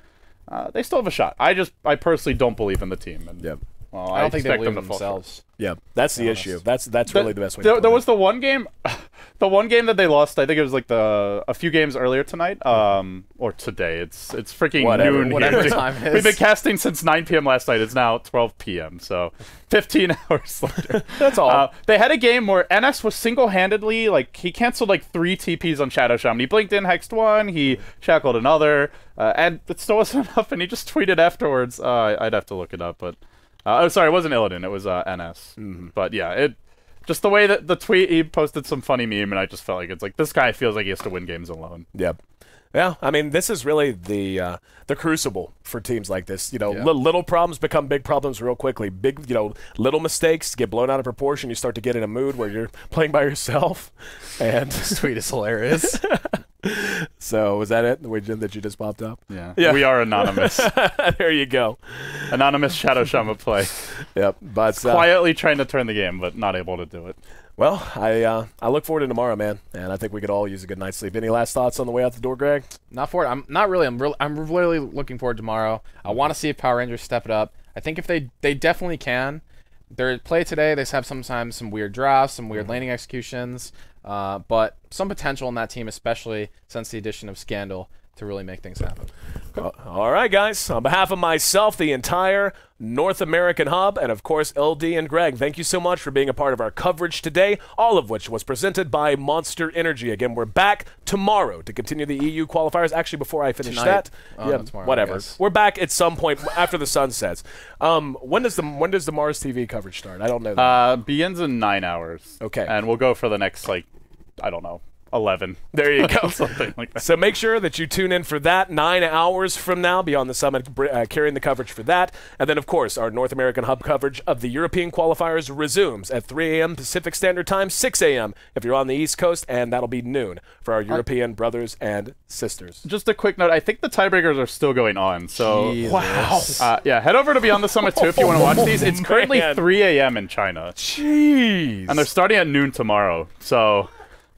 they still have a shot. I personally don't believe in the team. And, well, I don't think they believe in themselves. Yeah, that's the issue. That's really the best way to put it. There was the one game that they lost. I think it was like a few games earlier tonight, or today. It's freaking noon. Whatever time it is. We've been casting since 9 p.m. last night. It's now 12 p.m. So 15 hours later. That's all. They had a game where NS was single-handedly, like, he canceled like 3 TPs on Shadow Shaman. He blinked in, hexed one, he shackled another, and it still wasn't enough. And he just tweeted afterwards. I'd have to look it up, but. Oh, sorry, it wasn't Illidan, it was NS. But yeah, just the way that the tweet, he posted some funny meme, and I just felt like it's like, this guy feels like he has to win games alone. Yep. Yeah, I mean, this is really the crucible for teams like this. You know, little problems become big problems real quickly. Big, little mistakes get blown out of proportion. You start to get in a mood where you're playing by yourself. And this tweet is hilarious. So, was that it? The widget that you just popped up? Yeah. We are anonymous. There you go. Anonymous Shadow Shaman play. Yep. But quietly trying to turn the game, but not able to do it. Well, I look forward to tomorrow, man, and I think we could all use a good night's sleep. Any last thoughts on the way out the door, Greg? Not for it. I'm not really. I'm really looking forward to tomorrow. I want to see if Power Rangers step it up. I think if they definitely can. Their play today, they have sometimes some weird drafts, some weird laning executions, but some potential in that team, especially since the addition of Scandal, to really make things happen. All right, guys. On behalf of myself, the entire North American Hub, and of course LD and Greg, thank you so much for being a part of our coverage today, all of which was presented by Monster Energy. Again, we're back tomorrow to continue the EU qualifiers. Actually, before I finish that, tomorrow, whatever. We're back at some point after the sun sets. When does the Mars TV coverage start? I don't know that. Begins in 9 hours. Okay. And we'll go for the next, I don't know, 11. There you go. Something like that. So make sure that you tune in for that 9 hours from now, be on the summit, carrying the coverage for that. And then, of course, our North American Hub coverage of the European qualifiers resumes at 3 a.m. Pacific Standard Time, 6 a.m. if you're on the East Coast, and that'll be noon for our European brothers and sisters. Just a quick note, I think the tiebreakers are still going on. So Jesus. Wow. Yeah, head over to Beyond the Summit, too, if you want to watch these. It's currently 3 a.m. in China. Jeez. And they're starting at noon tomorrow, so...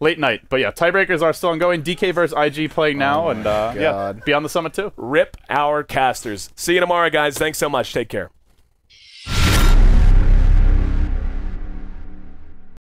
late night. But yeah, tiebreakers are still ongoing. DK versus IG playing now, and yeah, be on the summit too. Rip our casters. See you tomorrow, guys. Thanks so much. Take care.